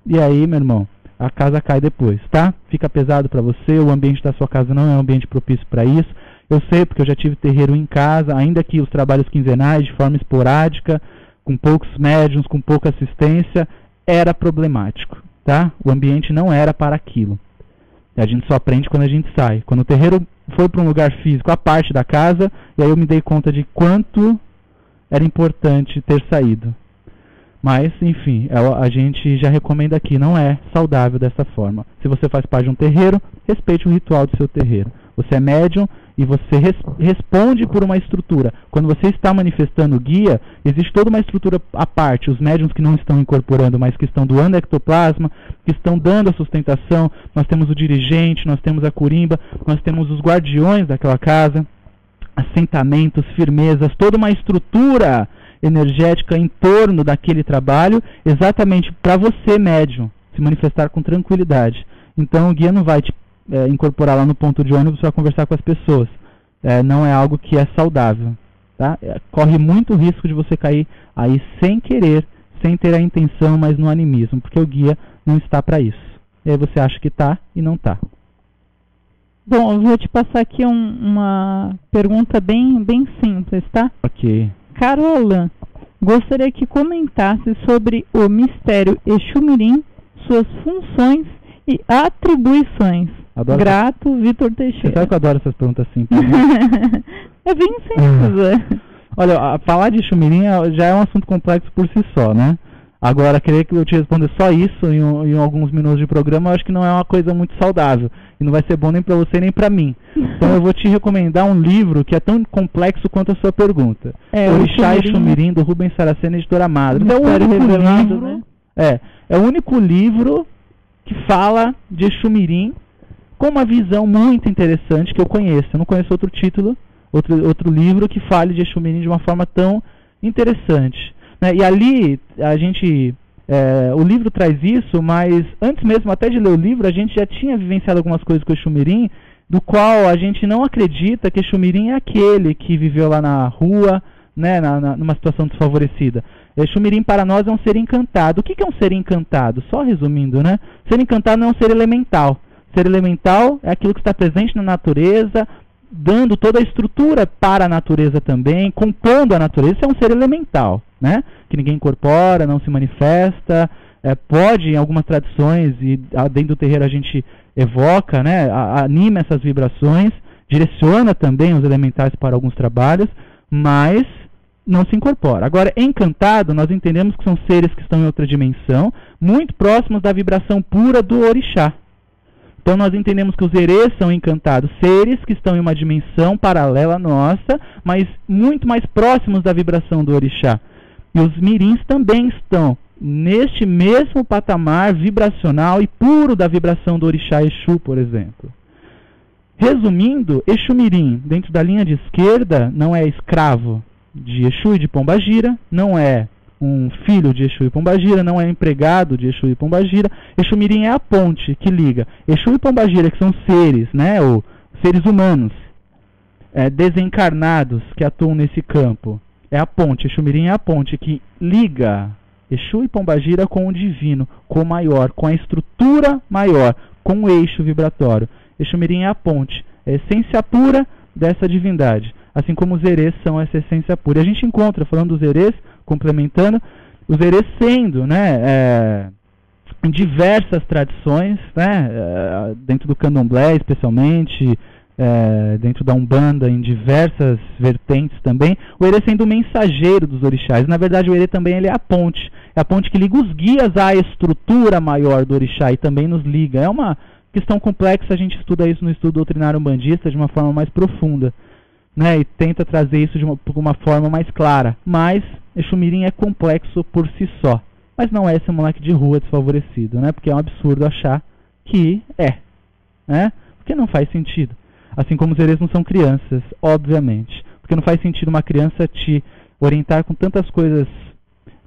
E aí, meu irmão, a casa cai depois, tá? Fica pesado para você, o ambiente da sua casa não é um ambiente propício para isso. Eu sei, porque eu já tive terreiro em casa, ainda que os trabalhos quinzenais, de forma esporádica, com poucos médiuns, com pouca assistência, era problemático, tá? O ambiente não era para aquilo. E a gente só aprende quando a gente sai. Quando o terreiro foi para um lugar físico, a parte da casa, e aí eu me dei conta de quanto era importante ter saído. Mas, enfim, a gente já recomenda aqui, não é saudável dessa forma. Se você faz parte de um terreiro, respeite o ritual do seu terreiro. Você é médium e você responde por uma estrutura. Quando você está manifestando o guia, existe toda uma estrutura à parte. Os médiuns que não estão incorporando, mas que estão doando ectoplasma, que estão dando a sustentação. Nós temos o dirigente, nós temos a curimba, nós temos os guardiões daquela casa, assentamentos, firmezas, toda uma estrutura energética em torno daquele trabalho, exatamente para você, médium, se manifestar com tranquilidade. Então o guia não vai te incorporar lá no ponto de ônibus para conversar com as pessoas. Não é algo que é saudável, tá? Corre muito risco de você cair aí sem querer, sem ter a intenção, mas no animismo, porque o guia não está para isso. E aí você acha que está e não está. Bom, eu vou te passar aqui uma pergunta bem simples, tá? Ok. Caro Alain, gostaria que comentasse sobre o mistério Exumirim, suas funções e atribuições. Adoro Grato, Vitor Teixeira. Você sabe que eu adoro essas perguntas simples, né? É bem simples, Olha, falar de Exumirim já é um assunto complexo por si só, né? Agora, querer que eu te responda só isso em alguns minutos de programa, eu acho que não é uma coisa muito saudável. E não vai ser bom nem para você nem para mim. Então eu vou te recomendar um livro que é tão complexo quanto a sua pergunta. Orixá Exumirim, do Rubens Saraceno, editora Madre. É o único livro, né? É o único livro que fala de Exumirim com uma visão muito interessante que eu conheço. Eu não conheço outro título, outro livro que fale de Exumirim de uma forma tão interessante. Né? E ali, o livro traz isso, mas antes mesmo até de ler o livro, a gente já tinha vivenciado algumas coisas com o Exumirim do qual a gente não acredita que Exu Mirim é aquele que viveu lá na rua, né, numa situação desfavorecida. Exu Mirim para nós é um ser encantado. O que é um ser encantado? Só resumindo, né? Ser encantado não é um ser elemental. Ser elemental é aquilo que está presente na natureza, dando toda a estrutura para a natureza também, compondo a natureza. Isso é um ser elemental, né? Que ninguém incorpora, não se manifesta. Pode, em algumas tradições, e dentro do terreiro a gente evoca, né? Anima essas vibrações, direciona também os elementais para alguns trabalhos, mas não se incorpora. Agora, encantado, nós entendemos que são seres que estão em outra dimensão, muito próximos da vibração pura do orixá. Então nós entendemos que os erês são encantados, seres que estão em uma dimensão paralela à nossa, mas muito mais próximos da vibração do orixá. E os mirins também estão neste mesmo patamar vibracional e puro da vibração do orixá Exu, por exemplo. Resumindo, Exu Mirim, dentro da linha de esquerda, não é escravo de Exu e de Pombagira, não é um filho de Exu e Pombagira, não é empregado de Exu e Pombagira. Exu Mirim é a ponte que liga Exu e Pombagira, que são seres, né, ou seres humanos, desencarnados que atuam nesse campo. É a ponte, Exu Mirim é a ponte que liga Exu e Pombagira com o divino, com o maior, com a estrutura maior, com o eixo vibratório. Exu Mirim é a ponte, é a essência pura dessa divindade, assim como os erês são essa essência pura. E a gente encontra, falando dos erês, complementando, os erês sendo, né, em diversas tradições, né, dentro do candomblé especialmente, dentro da Umbanda, em diversas vertentes também, o erê sendo o mensageiro dos orixás. Na verdade, o erê também ele é a ponte que liga os guias à estrutura maior do orixá e também nos liga. É uma questão complexa, a gente estuda isso no estudo doutrinário umbandista de uma forma mais profunda, né, e tenta trazer isso de uma forma mais clara. Mas Exu Mirim é complexo por si só. Mas não é esse moleque de rua desfavorecido, né, porque é um absurdo achar que né, porque não faz sentido. Assim como os erês não são crianças, obviamente. Porque não faz sentido uma criança te orientar com tantas coisas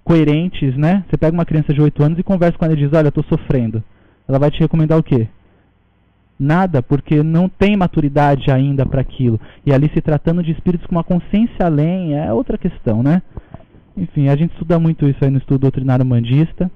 coerentes, né? Você pega uma criança de 8 anos e conversa com ela e diz, olha, eu estou sofrendo. Ela vai te recomendar o quê? Nada, porque não tem maturidade ainda para aquilo. E ali se tratando de espíritos com uma consciência além, é outra questão, né? Enfim, a gente estuda muito isso aí no estudo doutrinário umbandista.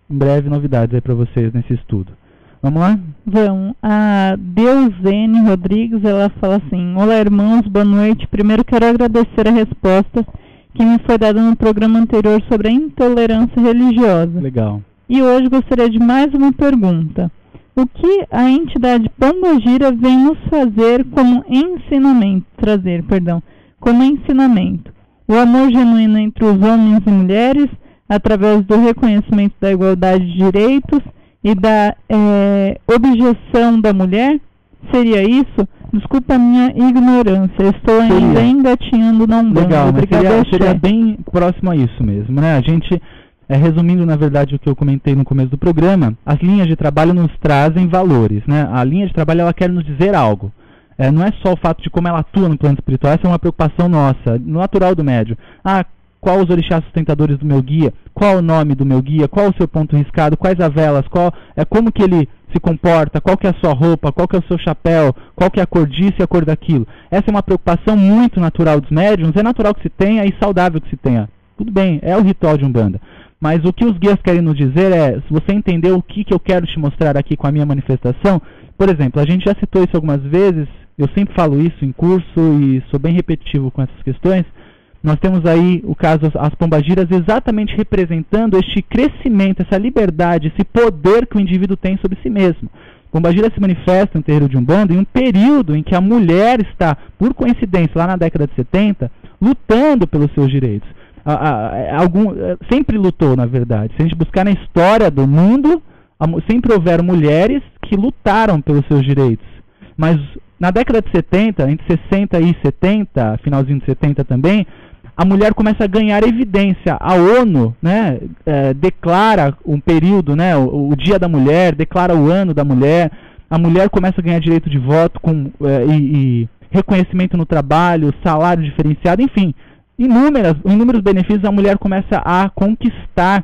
Em breve novidades aí para vocês nesse estudo. Vamos lá? Vamos. A Deusene Rodrigues, ela fala assim: olá, irmãos, boa noite. Primeiro quero agradecer a resposta que me foi dada no programa anterior sobre a intolerância religiosa. Legal. E hoje gostaria de mais uma pergunta. O que a entidade Pombagira vem nos fazer como ensinamento, como ensinamento? O amor genuíno entre os homens e mulheres, através do reconhecimento da igualdade de direitos e da objeção da mulher? Seria isso? Desculpa a minha ignorância, estou ainda engatinhando na Umbanda. Legal, mas seria bem próximo a isso mesmo, né? A gente, resumindo na verdade o que eu comentei no começo do programa, as linhas de trabalho nos trazem valores, né? A linha de trabalho ela quer nos dizer algo. Não é só o fato de como ela atua no plano espiritual, essa é uma preocupação nossa, natural do médium. Qual os orixás sustentadores do meu guia? Qual o nome do meu guia? Qual o seu ponto riscado? Quais as velas? Como que ele se comporta? Qual que é a sua roupa? Qual que é o seu chapéu? Qual que é a cor disso e a cor daquilo? Essa é uma preocupação muito natural dos médiuns, é natural que se tenha e saudável que se tenha. Tudo bem, é o ritual de Umbanda. Mas o que os guias querem nos dizer se você entender o que eu quero te mostrar aqui com a minha manifestação, por exemplo, a gente já citou isso algumas vezes, eu sempre falo isso em curso e sou bem repetitivo com essas questões. Nós temos aí o caso as pombagiras exatamente representando este crescimento, essa liberdade, esse poder que o indivíduo tem sobre si mesmo. Pombagira se manifesta no terreiro de Umbanda em um período em que a mulher está, por coincidência, lá na década de 70, lutando pelos seus direitos. Sempre lutou, na verdade. Se a gente buscar na história do mundo, sempre houveram mulheres que lutaram pelos seus direitos. Mas na década de 70, entre 60 e 70, finalzinho de 70 também, a mulher começa a ganhar evidência. A ONU, né, declara um período, né, o Dia da Mulher, declara o Ano da Mulher. A mulher começa a ganhar direito de voto e reconhecimento no trabalho, salário diferenciado, enfim, inúmeros benefícios a mulher começa a conquistar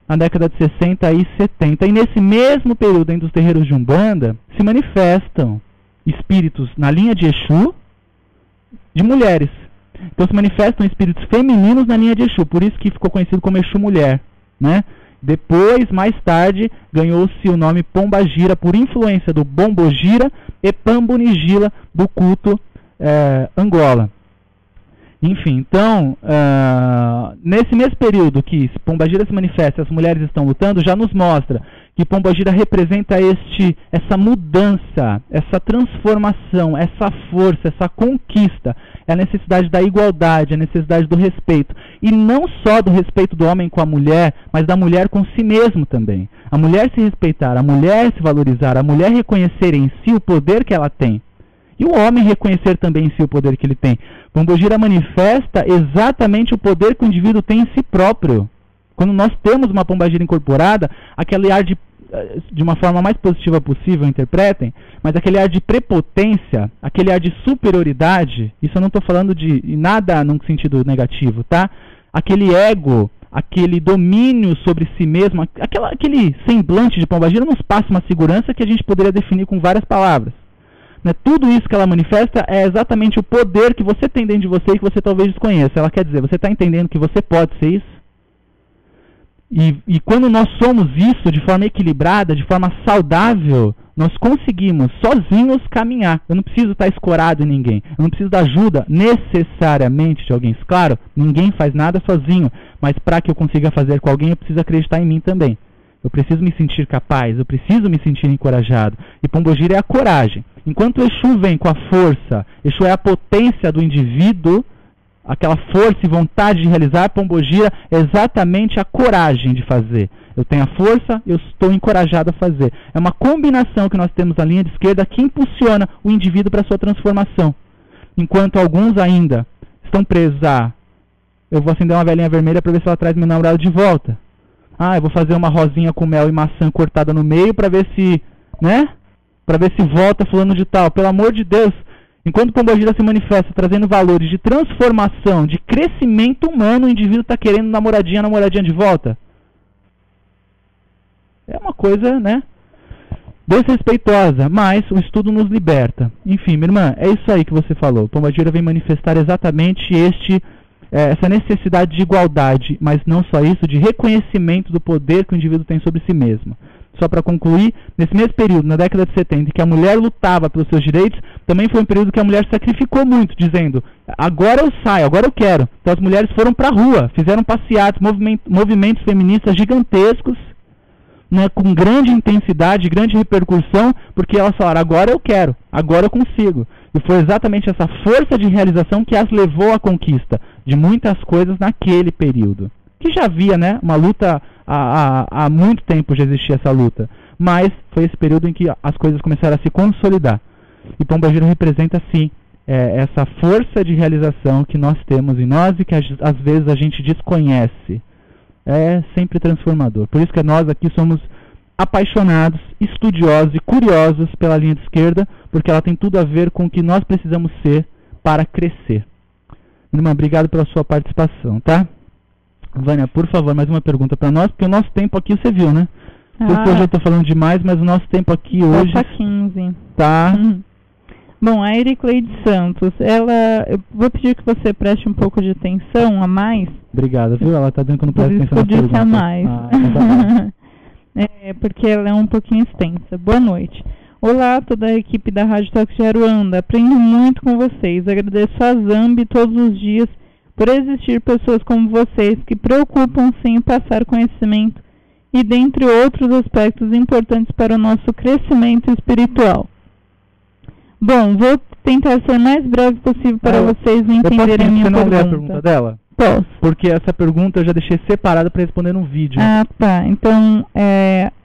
na década de 60 e 70. E nesse mesmo período, dentro dos terreiros de Umbanda, se manifestam espíritos na linha de Exu de mulheres. Então se manifestam espíritos femininos na linha de Exu, por isso que ficou conhecido como Exu mulher, né? Depois, mais tarde, ganhou-se o nome Pombagira por influência do Bombogira e Pambunigila do culto Angola. Enfim, então, nesse mesmo período que Pombagira se manifesta e as mulheres estão lutando, já nos mostra que Pombagira representa essa mudança, essa transformação, essa força, essa conquista, é a necessidade da igualdade, a necessidade do respeito. E não só do respeito do homem com a mulher, mas da mulher com si mesmo também. A mulher se respeitar, a mulher se valorizar, a mulher reconhecer em si o poder que ela tem. E o homem reconhecer também em si o poder que ele tem. Pombagira manifesta exatamente o poder que o indivíduo tem em si próprio. Quando nós temos uma pombagira incorporada, aquele ar de uma forma mais positiva possível, interpretem, mas aquele ar de prepotência, aquele ar de superioridade, isso eu não estou falando de nada num sentido negativo, tá? Aquele ego, aquele domínio sobre si mesmo, aquele semblante de pombagira nos passa uma segurança que a gente poderia definir com várias palavras. Né? Tudo isso que ela manifesta é exatamente o poder que você tem dentro de você e que você talvez desconheça. Ela quer dizer, você está entendendo que você pode ser isso? E quando nós somos isso de forma equilibrada, de forma saudável, nós conseguimos sozinhos caminhar. Eu não preciso estar escorado em ninguém. Eu não preciso da ajuda necessariamente de alguém. Claro, ninguém faz nada sozinho, mas para que eu consiga fazer com alguém, eu preciso acreditar em mim também. Eu preciso me sentir capaz, eu preciso me sentir encorajado. E Pombagira é a coragem. Enquanto Exu vem com a força, Exu é a potência do indivíduo, aquela força e vontade de realizar, Pombagira é exatamente a coragem de fazer. Eu tenho a força, eu estou encorajado a fazer. É uma combinação que nós temos na linha de esquerda que impulsiona o indivíduo para a sua transformação. Enquanto alguns ainda estão presos a eu vou acender uma velinha vermelha para ver se ela traz meu namorado de volta. Eu vou fazer uma rosinha com mel e maçã cortada no meio para ver se, né? Para ver se volta fulano de tal. Pelo amor de Deus, enquanto Pombagira se manifesta trazendo valores de transformação, de crescimento humano, o indivíduo está querendo namoradinha de volta. É uma coisa, né? Desrespeitosa, mas o estudo nos liberta. Enfim, minha irmã, é isso aí que você falou. Pombagira vem manifestar exatamente essa necessidade de igualdade, mas não só isso, de reconhecimento do poder que o indivíduo tem sobre si mesmo. Só para concluir, nesse mesmo período, na década de 70, em que a mulher lutava pelos seus direitos, também foi um período que a mulher sacrificou muito, dizendo, agora eu saio, agora eu quero. Então as mulheres foram para a rua, fizeram passeatas, movimentos feministas gigantescos, né, com grande intensidade, grande repercussão, porque elas falaram, agora eu quero, agora eu consigo. E foi exatamente essa força de realização que as levou à conquista de muitas coisas naquele período. Que já havia, né, uma luta, há muito tempo já existia essa luta, mas foi esse período em que as coisas começaram a se consolidar. E Pombagira representa, sim, essa força de realização que nós temos em nós e que às vezes a gente desconhece. É sempre transformador. Por isso que nós aqui somos apaixonados, estudiosos e curiosos pela linha de esquerda, porque ela tem tudo a ver com o que nós precisamos ser para crescer. Irmã, obrigado pela sua participação, tá? Vânia, por favor, mais uma pergunta para nós, porque o nosso tempo aqui você viu, né? Porque hoje eu estou falando demais, mas o nosso tempo aqui hoje... Tá 15. Tá. Bom, a Ericleide Santos, eu vou pedir que você preste um pouco de atenção a mais. Obrigado, viu? Ela tá dizendo que eu não presto atenção na pergunta. Por isso eu disse a mais. Porque ela é um pouquinho extensa. Boa noite. Olá, toda a equipe da Rádio Toques de Aruanda. Aprendo muito com vocês. Agradeço a Zambi todos os dias por existir pessoas como vocês que preocupam-se em passar conhecimento e dentre outros aspectos importantes para o nosso crescimento espiritual. Bom, vou tentar ser o mais breve possível para vocês entenderem a minha pergunta. Você não lê a pergunta dela? Posso. Porque essa pergunta eu já deixei separada para responder num vídeo. Tá. Então,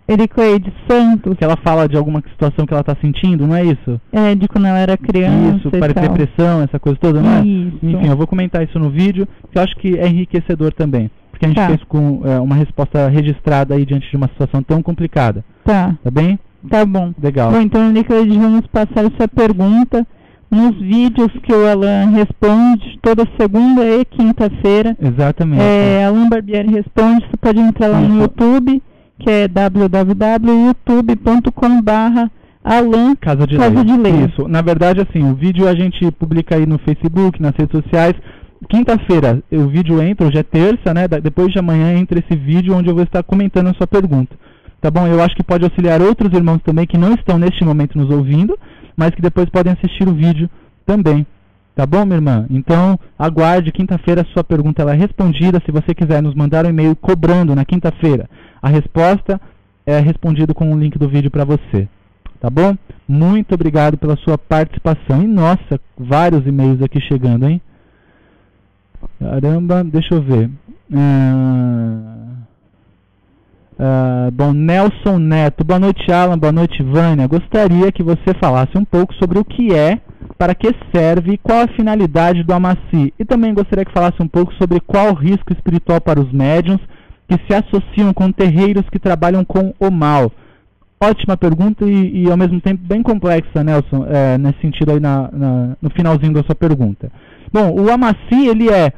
Ericleide Santos... Que ela fala de alguma situação que ela está sentindo, não é isso? De quando ela era criança. Isso, para depressão, essa coisa toda, não é? Isso. Enfim, eu vou comentar isso no vídeo, que eu acho que é enriquecedor também. Porque a gente fez com uma resposta registrada aí diante de uma situação tão complicada. Tá bem? Tá bom. Legal. Bom, então, Ericleide, vamos passar essa pergunta nos vídeos que o Alan responde toda segunda e quinta-feira. Exatamente. Alan Barbieri responde, você pode entrar lá no YouTube, que é www.youtube.com/Alan Alan Casa de Lei. Isso. Na verdade, assim, o vídeo a gente publica aí no Facebook, nas redes sociais. Quinta-feira o vídeo entra, hoje é terça, né? Depois de amanhã entra esse vídeo onde eu vou estar comentando a sua pergunta. Tá bom? Eu acho que pode auxiliar outros irmãos também que não estão neste momento nos ouvindo, mas que depois podem assistir o vídeo também. Tá bom, minha irmã? Então, aguarde, quinta-feira a sua pergunta ela é respondida. Se você quiser nos mandar um e-mail cobrando na quinta-feira, a resposta é respondida com o link do vídeo para você. Tá bom? Muito obrigado pela sua participação. E, nossa, vários e-mails aqui chegando, hein? Caramba, deixa eu ver. Bom, Nelson Neto. Boa noite, Alan. Boa noite, Vânia. Gostaria que você falasse um pouco sobre o que é, para que serve e qual a finalidade do Amaci. E também gostaria que falasse um pouco sobre qual o risco espiritual para os médiuns que se associam com terreiros que trabalham com o mal. Ótima pergunta e ao mesmo tempo bem complexa, Nelson, nesse sentido aí no finalzinho da sua pergunta. Bom, o Amaci, ele é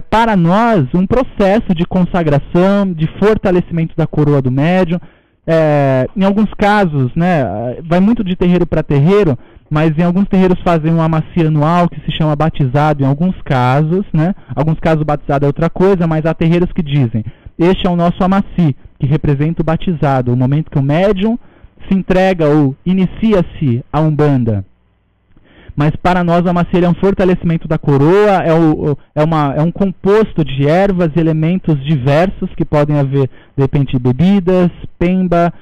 para nós um processo de consagração, de fortalecimento da coroa do médium. Em alguns casos, né, vai muito de terreiro para terreiro, mas em alguns terreiros fazem um Amaci anual que se chama batizado em alguns casos, né? Alguns casos batizado é outra coisa, mas há terreiros que dizem: este é o nosso Amaci, que representa o batizado, o momento que o médium se entrega ou inicia-se a Umbanda. Mas para nós o Amaci é um fortalecimento da coroa, é um composto de ervas e elementos diversos que podem haver, de repente, bebidas, pemba,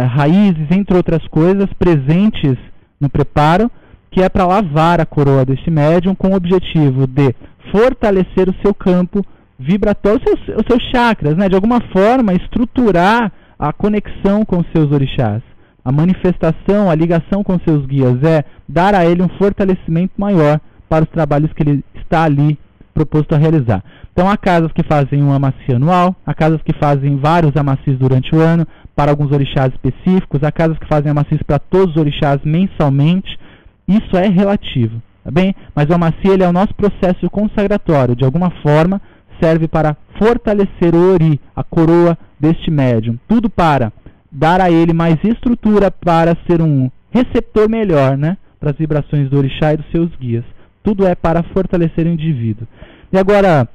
raízes, entre outras coisas, presentes no preparo, que é para lavar a coroa deste médium com o objetivo de fortalecer o seu campo vibratório, os seus chakras, né? De alguma forma estruturar a conexão com os seus orixás. A manifestação, a ligação com seus guias é dar a ele um fortalecimento maior para os trabalhos que ele está ali proposto a realizar. Então há casas que fazem um Amaci anual, há casas que fazem vários Amacis durante o ano, para alguns orixás específicos, há casas que fazem Amacis para todos os orixás mensalmente. Isso é relativo, tá bem? Mas o Amaci, ele é o nosso processo consagratório, de alguma forma serve para fortalecer o ori, a coroa deste médium. Tudo para dar a ele mais estrutura para ser um receptor melhor, né, para as vibrações do orixá e dos seus guias. Tudo é para fortalecer o indivíduo. E agora,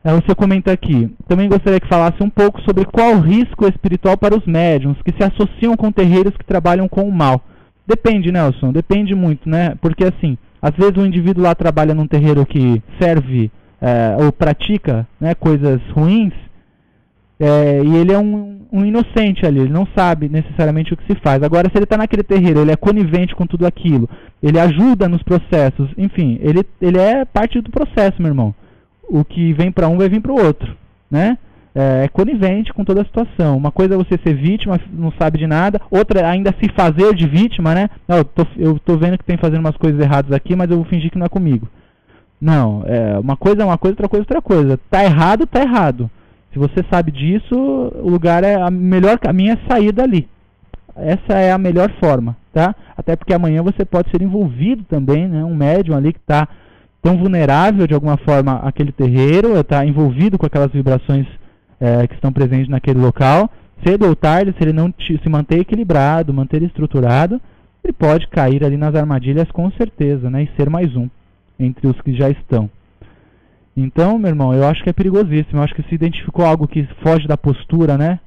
você comenta aqui, também gostaria que falasse um pouco sobre qual o risco espiritual para os médiuns que se associam com terreiros que trabalham com o mal. Depende, Nelson, depende muito, né? Porque assim, às vezes o indivíduo lá trabalha num terreiro que serve ou pratica, né, coisas ruins, e ele é um inocente ali, ele não sabe necessariamente o que se faz. Agora, se ele está naquele terreiro, ele é conivente com tudo aquilo, ele ajuda nos processos, enfim, ele é parte do processo, meu irmão. O que vem para um vai vir para o outro, né? É conivente com toda a situação. Uma coisa é você ser vítima, não sabe de nada, outra é ainda se fazer de vítima, né? Não, eu tô vendo que tem fazendo umas coisas erradas aqui, mas eu vou fingir que não é comigo. Não, uma coisa é uma coisa, outra coisa é outra coisa. Tá errado, tá errado. Se você sabe disso, o lugar o melhor caminho é sair dali. Essa é a melhor forma, tá? Até porque amanhã você pode ser envolvido também, né? Um médium ali que está tão vulnerável de alguma forma àquele terreiro, está envolvido com aquelas vibrações que estão presentes naquele local. Cedo ou tarde, se ele não se manter equilibrado, manter estruturado, ele pode cair ali nas armadilhas com certeza, né? E ser mais um entre os que já estão. Então, meu irmão, eu acho que é perigosíssimo. Eu acho que se identificou algo que foge da postura, né,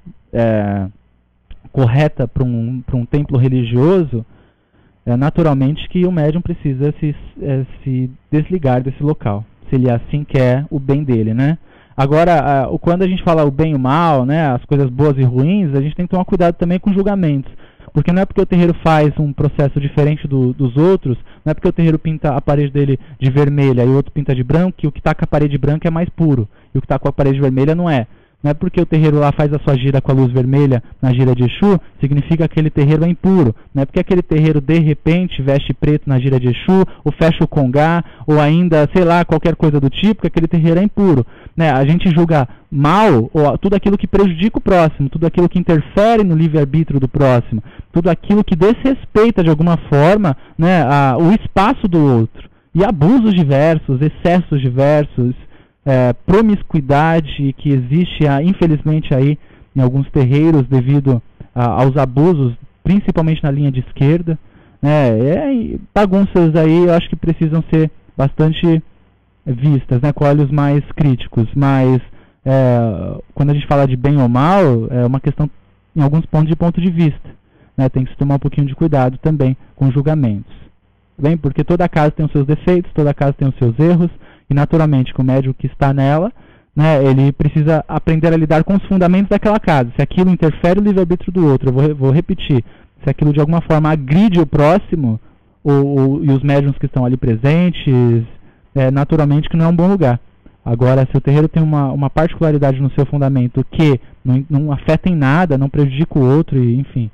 correta para um templo religioso, naturalmente que o médium precisa se desligar desse local, se ele assim quer o bem dele, né? Agora, quando a gente fala o bem e o mal, né, as coisas boas e ruins, a gente tem que tomar cuidado também com julgamentos. Porque não é porque o terreiro faz um processo diferente dos outros, não é porque o terreiro pinta a parede dele de vermelha e o outro pinta de branco, que o que está com a parede branca é mais puro, e o que está com a parede vermelha não é. Não é porque o terreiro lá faz a sua gira com a luz vermelha na gira de Exu, significa que aquele terreiro é impuro. Não é porque aquele terreiro de repente veste preto na gira de Exu, ou fecha o congá, ou ainda, sei lá, qualquer coisa do tipo, que aquele terreiro é impuro. Né? A gente julga mal tudo aquilo que prejudica o próximo, tudo aquilo que interfere no livre-arbítrio do próximo, tudo aquilo que desrespeita de alguma forma, né, o espaço do outro. E abusos diversos, excessos diversos, promiscuidade que existe, infelizmente, aí em alguns terreiros devido aos abusos, principalmente na linha de esquerda, né? Bagunças aí eu acho que precisam ser bastante vistas, né, com olhos mais críticos, mas quando a gente fala de bem ou mal, é uma questão em alguns pontos de vista, né? Tem que se tomar um pouquinho de cuidado também com julgamentos, bem, porque toda casa tem os seus defeitos, toda casa tem os seus erros, e naturalmente que o médium que está nela, né, ele precisa aprender a lidar com os fundamentos daquela casa. Se aquilo interfere no livre-arbítrio do outro, eu vou repetir, se aquilo de alguma forma agride o próximo, e os médiuns que estão ali presentes, naturalmente que não é um bom lugar. Agora, se o terreiro tem uma particularidade no seu fundamento que não afeta em nada, não prejudica o outro, enfim,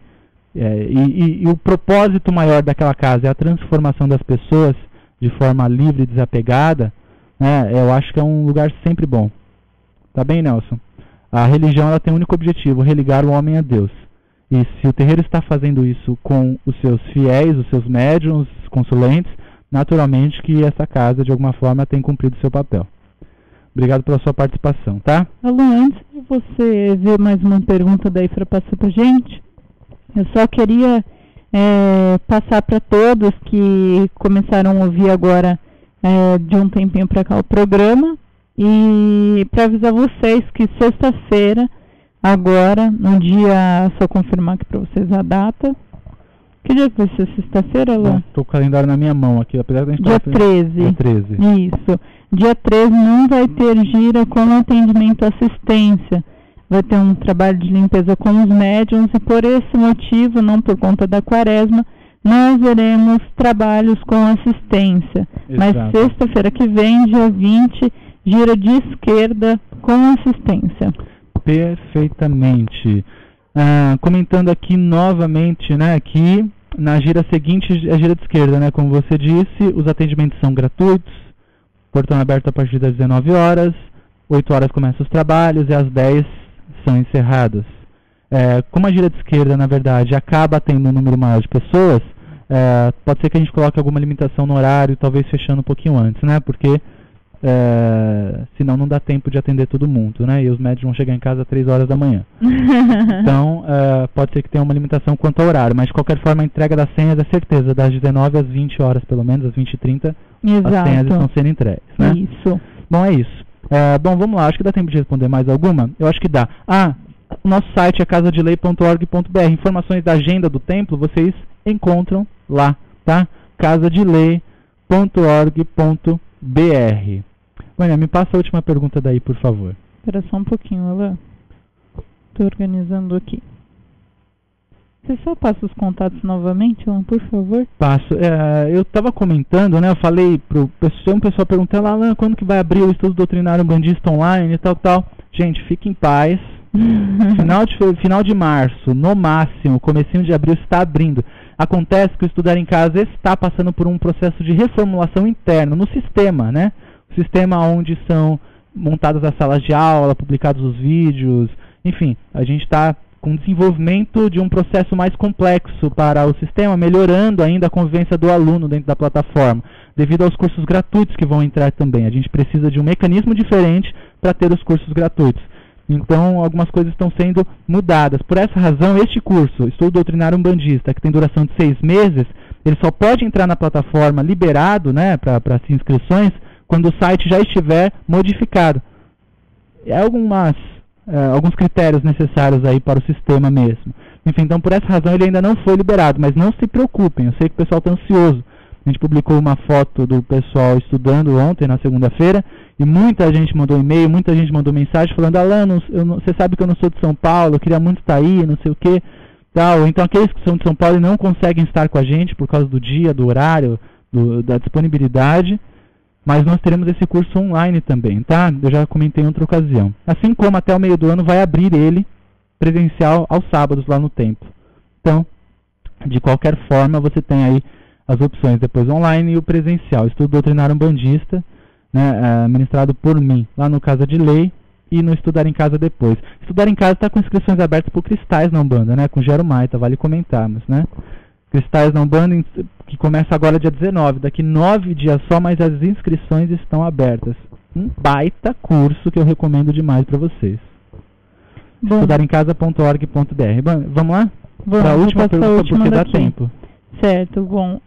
e o propósito maior daquela casa é a transformação das pessoas de forma livre e desapegada, né, eu acho que é um lugar sempre bom. Tá bem, Nelson? A religião ela tem um único objetivo, religar o homem a Deus. E se o terreiro está fazendo isso com os seus fiéis, os seus médiuns, os consulentes, naturalmente que essa casa, de alguma forma, tem cumprido seu papel. Obrigado pela sua participação, tá? Alô, antes de você ver mais uma pergunta da Ifra passar pra gente, eu só queria passar para todos que começaram a ouvir agora de um tempinho para cá o programa, e para avisar vocês que sexta-feira, agora, no dia, só confirmar aqui para vocês a data. Que dia que vai ser sexta-feira, Alain? Estou com o calendário na minha mão aqui, apesar de a gente dia 13. Dia 13. Isso. Dia 13 não vai ter gira com atendimento à assistência. Vai ter um trabalho de limpeza com os médiuns e por esse motivo, não por conta da quaresma, nós veremos trabalhos com assistência. Exato. Mas sexta-feira que vem, dia 20, gira de esquerda com assistência. Perfeitamente. Comentando aqui novamente, né, que na gira seguinte, a gira de esquerda, né, como você disse, os atendimentos são gratuitos, portão aberto a partir das 19 horas, 8 horas começam os trabalhos e às 10 são encerrados. Como a gira de esquerda, na verdade, acaba tendo um número maior de pessoas, pode ser que a gente coloque alguma limitação no horário, talvez fechando um pouquinho antes, né, porque senão não dá tempo de atender todo mundo, né? E os médicos vão chegar em casa às 3 horas da manhã. Então, pode ser que tenha uma limitação quanto ao horário, mas de qualquer forma a entrega das senhas é certeza, das 19 às 20 horas, pelo menos, às 20h30, as senhas estão sendo entregues, né? Isso. Bom, é isso. Bom, vamos lá, acho que dá tempo de responder mais alguma? Eu acho que dá. O nosso site é casadelei.org.br. Informações da agenda do templo vocês encontram lá, tá? casadelei.org.br. Vânia, me passa a última pergunta daí, por favor. Espera só um pouquinho, Alain. Estou organizando aqui. Você só passa os contatos novamente, Alain, por favor? Passo. Eu estava comentando, né? Eu falei para um pessoal perguntando, Alain, quando que vai abrir o estudo doutrinário umbandista online e tal. Gente, fique em paz. Final de março, no máximo, comecinho de abril está abrindo. Acontece que o Estudar em Casa está passando por um processo de reformulação interno no sistema, né? O sistema onde são montadas as salas de aula, publicados os vídeos, enfim, a gente está com desenvolvimento de um processo mais complexo para o sistema, melhorando ainda a convivência do aluno dentro da plataforma, devido aos cursos gratuitos que vão entrar também. A gente precisa de um mecanismo diferente para ter os cursos gratuitos. Então, algumas coisas estão sendo mudadas. Por essa razão, este curso, Estudo Doutrinário Umbandista, que tem duração de 6 meses, ele só pode entrar na plataforma liberado, né, para as inscrições, quando o site já estiver modificado. Alguns critérios necessários aí para o sistema mesmo. Enfim, então por essa razão ele ainda não foi liberado, mas não se preocupem, eu sei que o pessoal está ansioso. A gente publicou uma foto do pessoal estudando ontem, na segunda-feira, e muita gente mandou e-mail, muita gente mandou mensagem falando, Alain, você sabe que eu não sou de São Paulo, eu queria muito estar aí, não sei o que, tal. Então aqueles que são de São Paulo e não conseguem estar com a gente por causa do dia, do horário, da disponibilidade, mas nós teremos esse curso online também, tá? Eu já comentei em outra ocasião. Assim como até o meio do ano vai abrir ele presencial aos sábados lá no templo. Então, de qualquer forma, você tem aí as opções depois online e o presencial. Estudo Doutrinário Umbandista, né, ministrado por mim, lá no Casa de Lei e no Estudar em Casa depois. Estudar em Casa está com inscrições abertas por Cristais na Umbanda, né? Com Gero Maita, vale comentarmos, né? Cristais na Umbanda, que começa agora dia 19, daqui 9 dias só, mas as inscrições estão abertas. Um baita curso que eu recomendo demais para vocês. Estudarencasa.org.br. Vamos lá? Para a última pergunta, porque dá tempo. Certo, bom.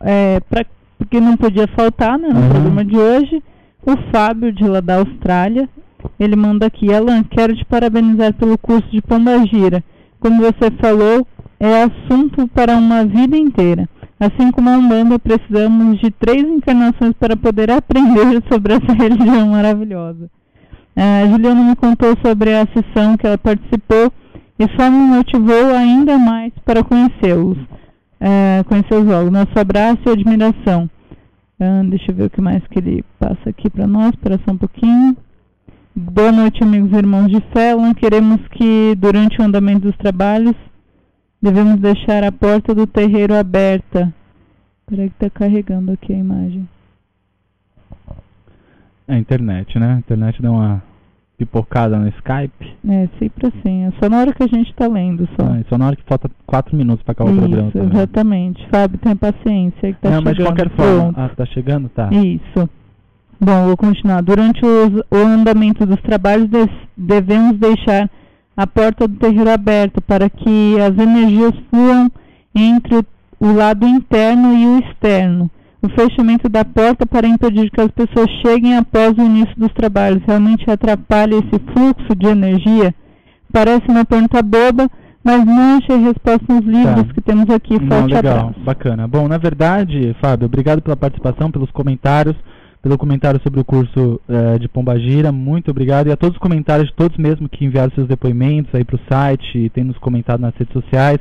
Porque não podia faltar, né, no programa de hoje, o Fábio, de lá da Austrália, ele manda aqui: Alan, quero te parabenizar pelo curso de Pombagira. Como você falou, é assunto para uma vida inteira. Assim como a Umbanda, precisamos de 3 encarnações para poder aprender sobre essa religião maravilhosa. A Juliana me contou sobre a sessão que ela participou e só me motivou ainda mais para conhecê-los. Conhecê-los logo. Nosso abraço e admiração. Deixa eu ver o que mais que ele passa aqui para nós. Espera só um pouquinho. Boa noite, amigos e irmãos de fé. Queremos que, durante o andamento dos trabalhos, devemos deixar a porta do terreiro aberta. Espera que está carregando aqui a imagem. É a internet, né? A internet deu uma pipocada no Skype. Sempre assim. É só na hora que a gente está lendo. Só na hora que falta 4 minutos para acabar o programa. Isso, exatamente. Fábio, tem paciência. Que tá chegando. Mas de qualquer forma. Tá chegando? Tá. Isso. Bom, vou continuar. Durante o andamento dos trabalhos, devemos deixar a porta do terreiro aberta para que as energias fluam entre o lado interno e o externo. O fechamento da porta para impedir que as pessoas cheguem após o início dos trabalhos realmente atrapalha esse fluxo de energia. Parece uma pergunta boba, mas não achei resposta nos livros que temos aqui. Forte abraço. Bacana. Bom, na verdade, Fábio, obrigado pela participação, pelos comentários, pelo comentário sobre o curso de Pombagira. Muito obrigado. E a todos os comentários, de todos mesmo que enviaram seus depoimentos aí para o site e tem nos comentado nas redes sociais.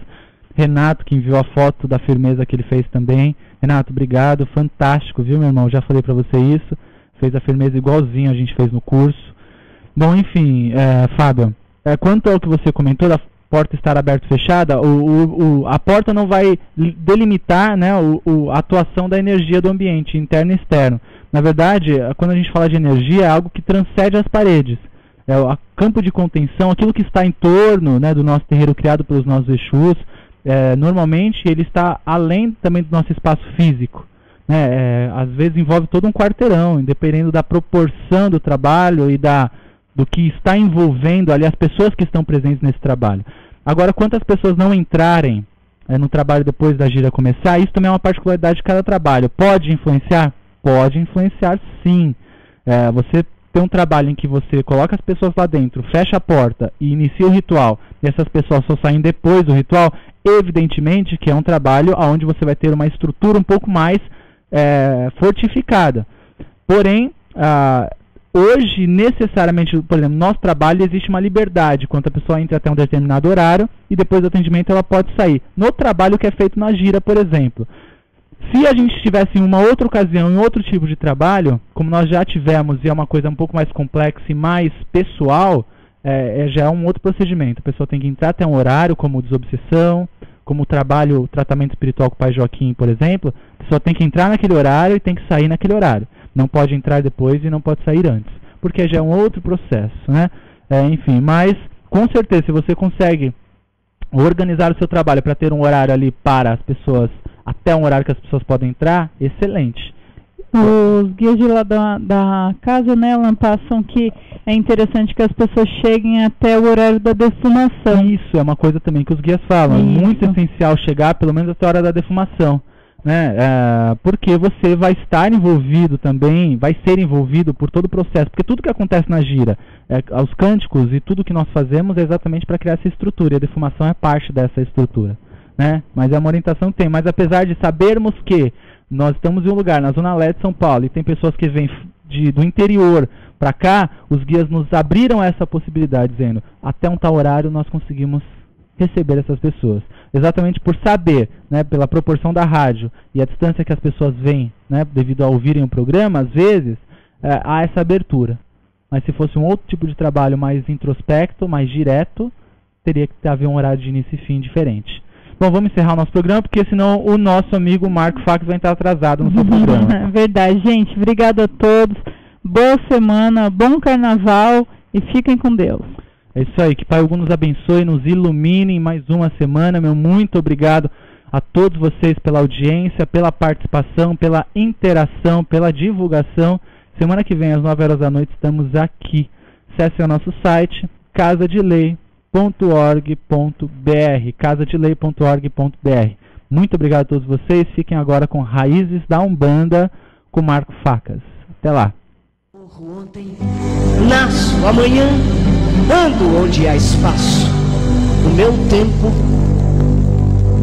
Renato, que enviou a foto da firmeza que ele fez também. Renato, obrigado, fantástico, viu, meu irmão? Já falei pra você isso. Fez a firmeza igualzinho a gente fez no curso. Bom, enfim, Fábio, quanto ao que você comentou da porta estar aberta ou fechada, a porta não vai delimitar, né, a atuação da energia do ambiente, interno e externo. Na verdade, quando a gente fala de energia, é algo que transcende as paredes. É o campo de contenção, aquilo que está em torno, né, do nosso terreiro criado pelos nossos Exus. Normalmente ele está além também do nosso espaço físico, né? Às vezes envolve todo um quarteirão, dependendo da proporção do trabalho e do que está envolvendo ali as pessoas que estão presentes nesse trabalho. Agora, quantas pessoas não entrarem no trabalho depois da gira começar, isso também é uma particularidade de cada trabalho. Pode influenciar? Pode influenciar, sim. Você tem um trabalho em que você coloca as pessoas lá dentro, fecha a porta e inicia o ritual, e essas pessoas só saem depois do ritual, evidentemente que é um trabalho onde você vai ter uma estrutura um pouco mais fortificada. Porém, hoje, necessariamente, por exemplo, no nosso trabalho existe uma liberdade, quando a pessoa entra até um determinado horário e depois do atendimento ela pode sair. No trabalho que é feito na gira, por exemplo. Se a gente estivesse em uma outra ocasião, em outro tipo de trabalho, como nós já tivemos, e é uma coisa um pouco mais complexa e mais pessoal, já é um outro procedimento. A pessoa tem que entrar até um horário, como desobsessão, como o tratamento espiritual com o Pai Joaquim, por exemplo. A pessoa tem que entrar naquele horário e tem que sair naquele horário. Não pode entrar depois e não pode sair antes, porque já é um outro processo, né? Enfim, mas com certeza, se você consegue organizar o seu trabalho para ter um horário ali para as pessoas, até um horário que as pessoas podem entrar, excelente. Os guias de lá da casa, né, Alan, passam que é interessante que as pessoas cheguem até o horário da defumação. Isso, é uma coisa também que os guias falam. Isso. É muito essencial chegar pelo menos até a hora da defumação, né? Porque você vai estar envolvido também, vai ser envolvido por todo o processo. Porque tudo que acontece na gira, os cânticos e tudo que nós fazemos é exatamente para criar essa estrutura. E a defumação é parte dessa estrutura, né? Mas é uma orientação que tem. Mas apesar de sabermos que nós estamos em um lugar, na Zona Leste de São Paulo, e tem pessoas que vêm do interior para cá, os guias nos abriram essa possibilidade, dizendo, até um tal horário nós conseguimos receber essas pessoas. Exatamente por saber, né, pela proporção da rádio e a distância que as pessoas vêm, né, devido a ouvirem o programa, às vezes, há essa abertura. Mas se fosse um outro tipo de trabalho mais introspecto, mais direto, teria que haver um horário de início e fim diferente. Bom, vamos encerrar o nosso programa, porque senão o nosso amigo Marco Fax vai estar atrasado no seu programa. Verdade, gente. Obrigado a todos. Boa semana, bom carnaval e fiquem com Deus. É isso aí. Que Pai Ogum nos abençoe, nos ilumine em mais uma semana. Meu muito obrigado a todos vocês pela audiência, pela participação, pela interação, pela divulgação. Semana que vem, às 9 horas da noite, estamos aqui. Acesse o nosso site, casadelei.com.br. casadelei.org.br. Muito obrigado a todos vocês. Fiquem agora com Raízes da Umbanda com Marco Facas. Até lá. Ontem, nasço amanhã, ando onde há espaço. O meu tempo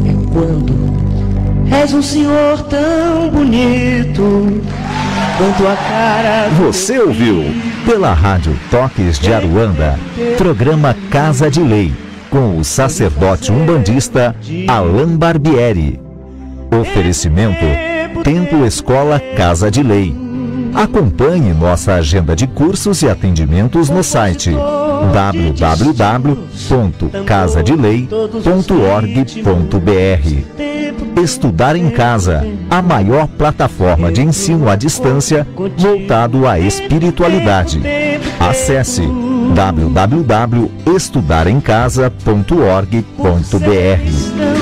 é quando és um senhor tão bonito quanto a cara. Você ouviu pela Rádio Toques de Aruanda, programa Casa de Lei, com o sacerdote umbandista Alain Barbieri. Oferecimento Templo Escola Casa de Lei. Acompanhe nossa agenda de cursos e atendimentos no site www.casadelei.org.br. Estudar em Casa, a maior plataforma de ensino à distância voltado à espiritualidade. Acesse www.estudaremcasa.org.br.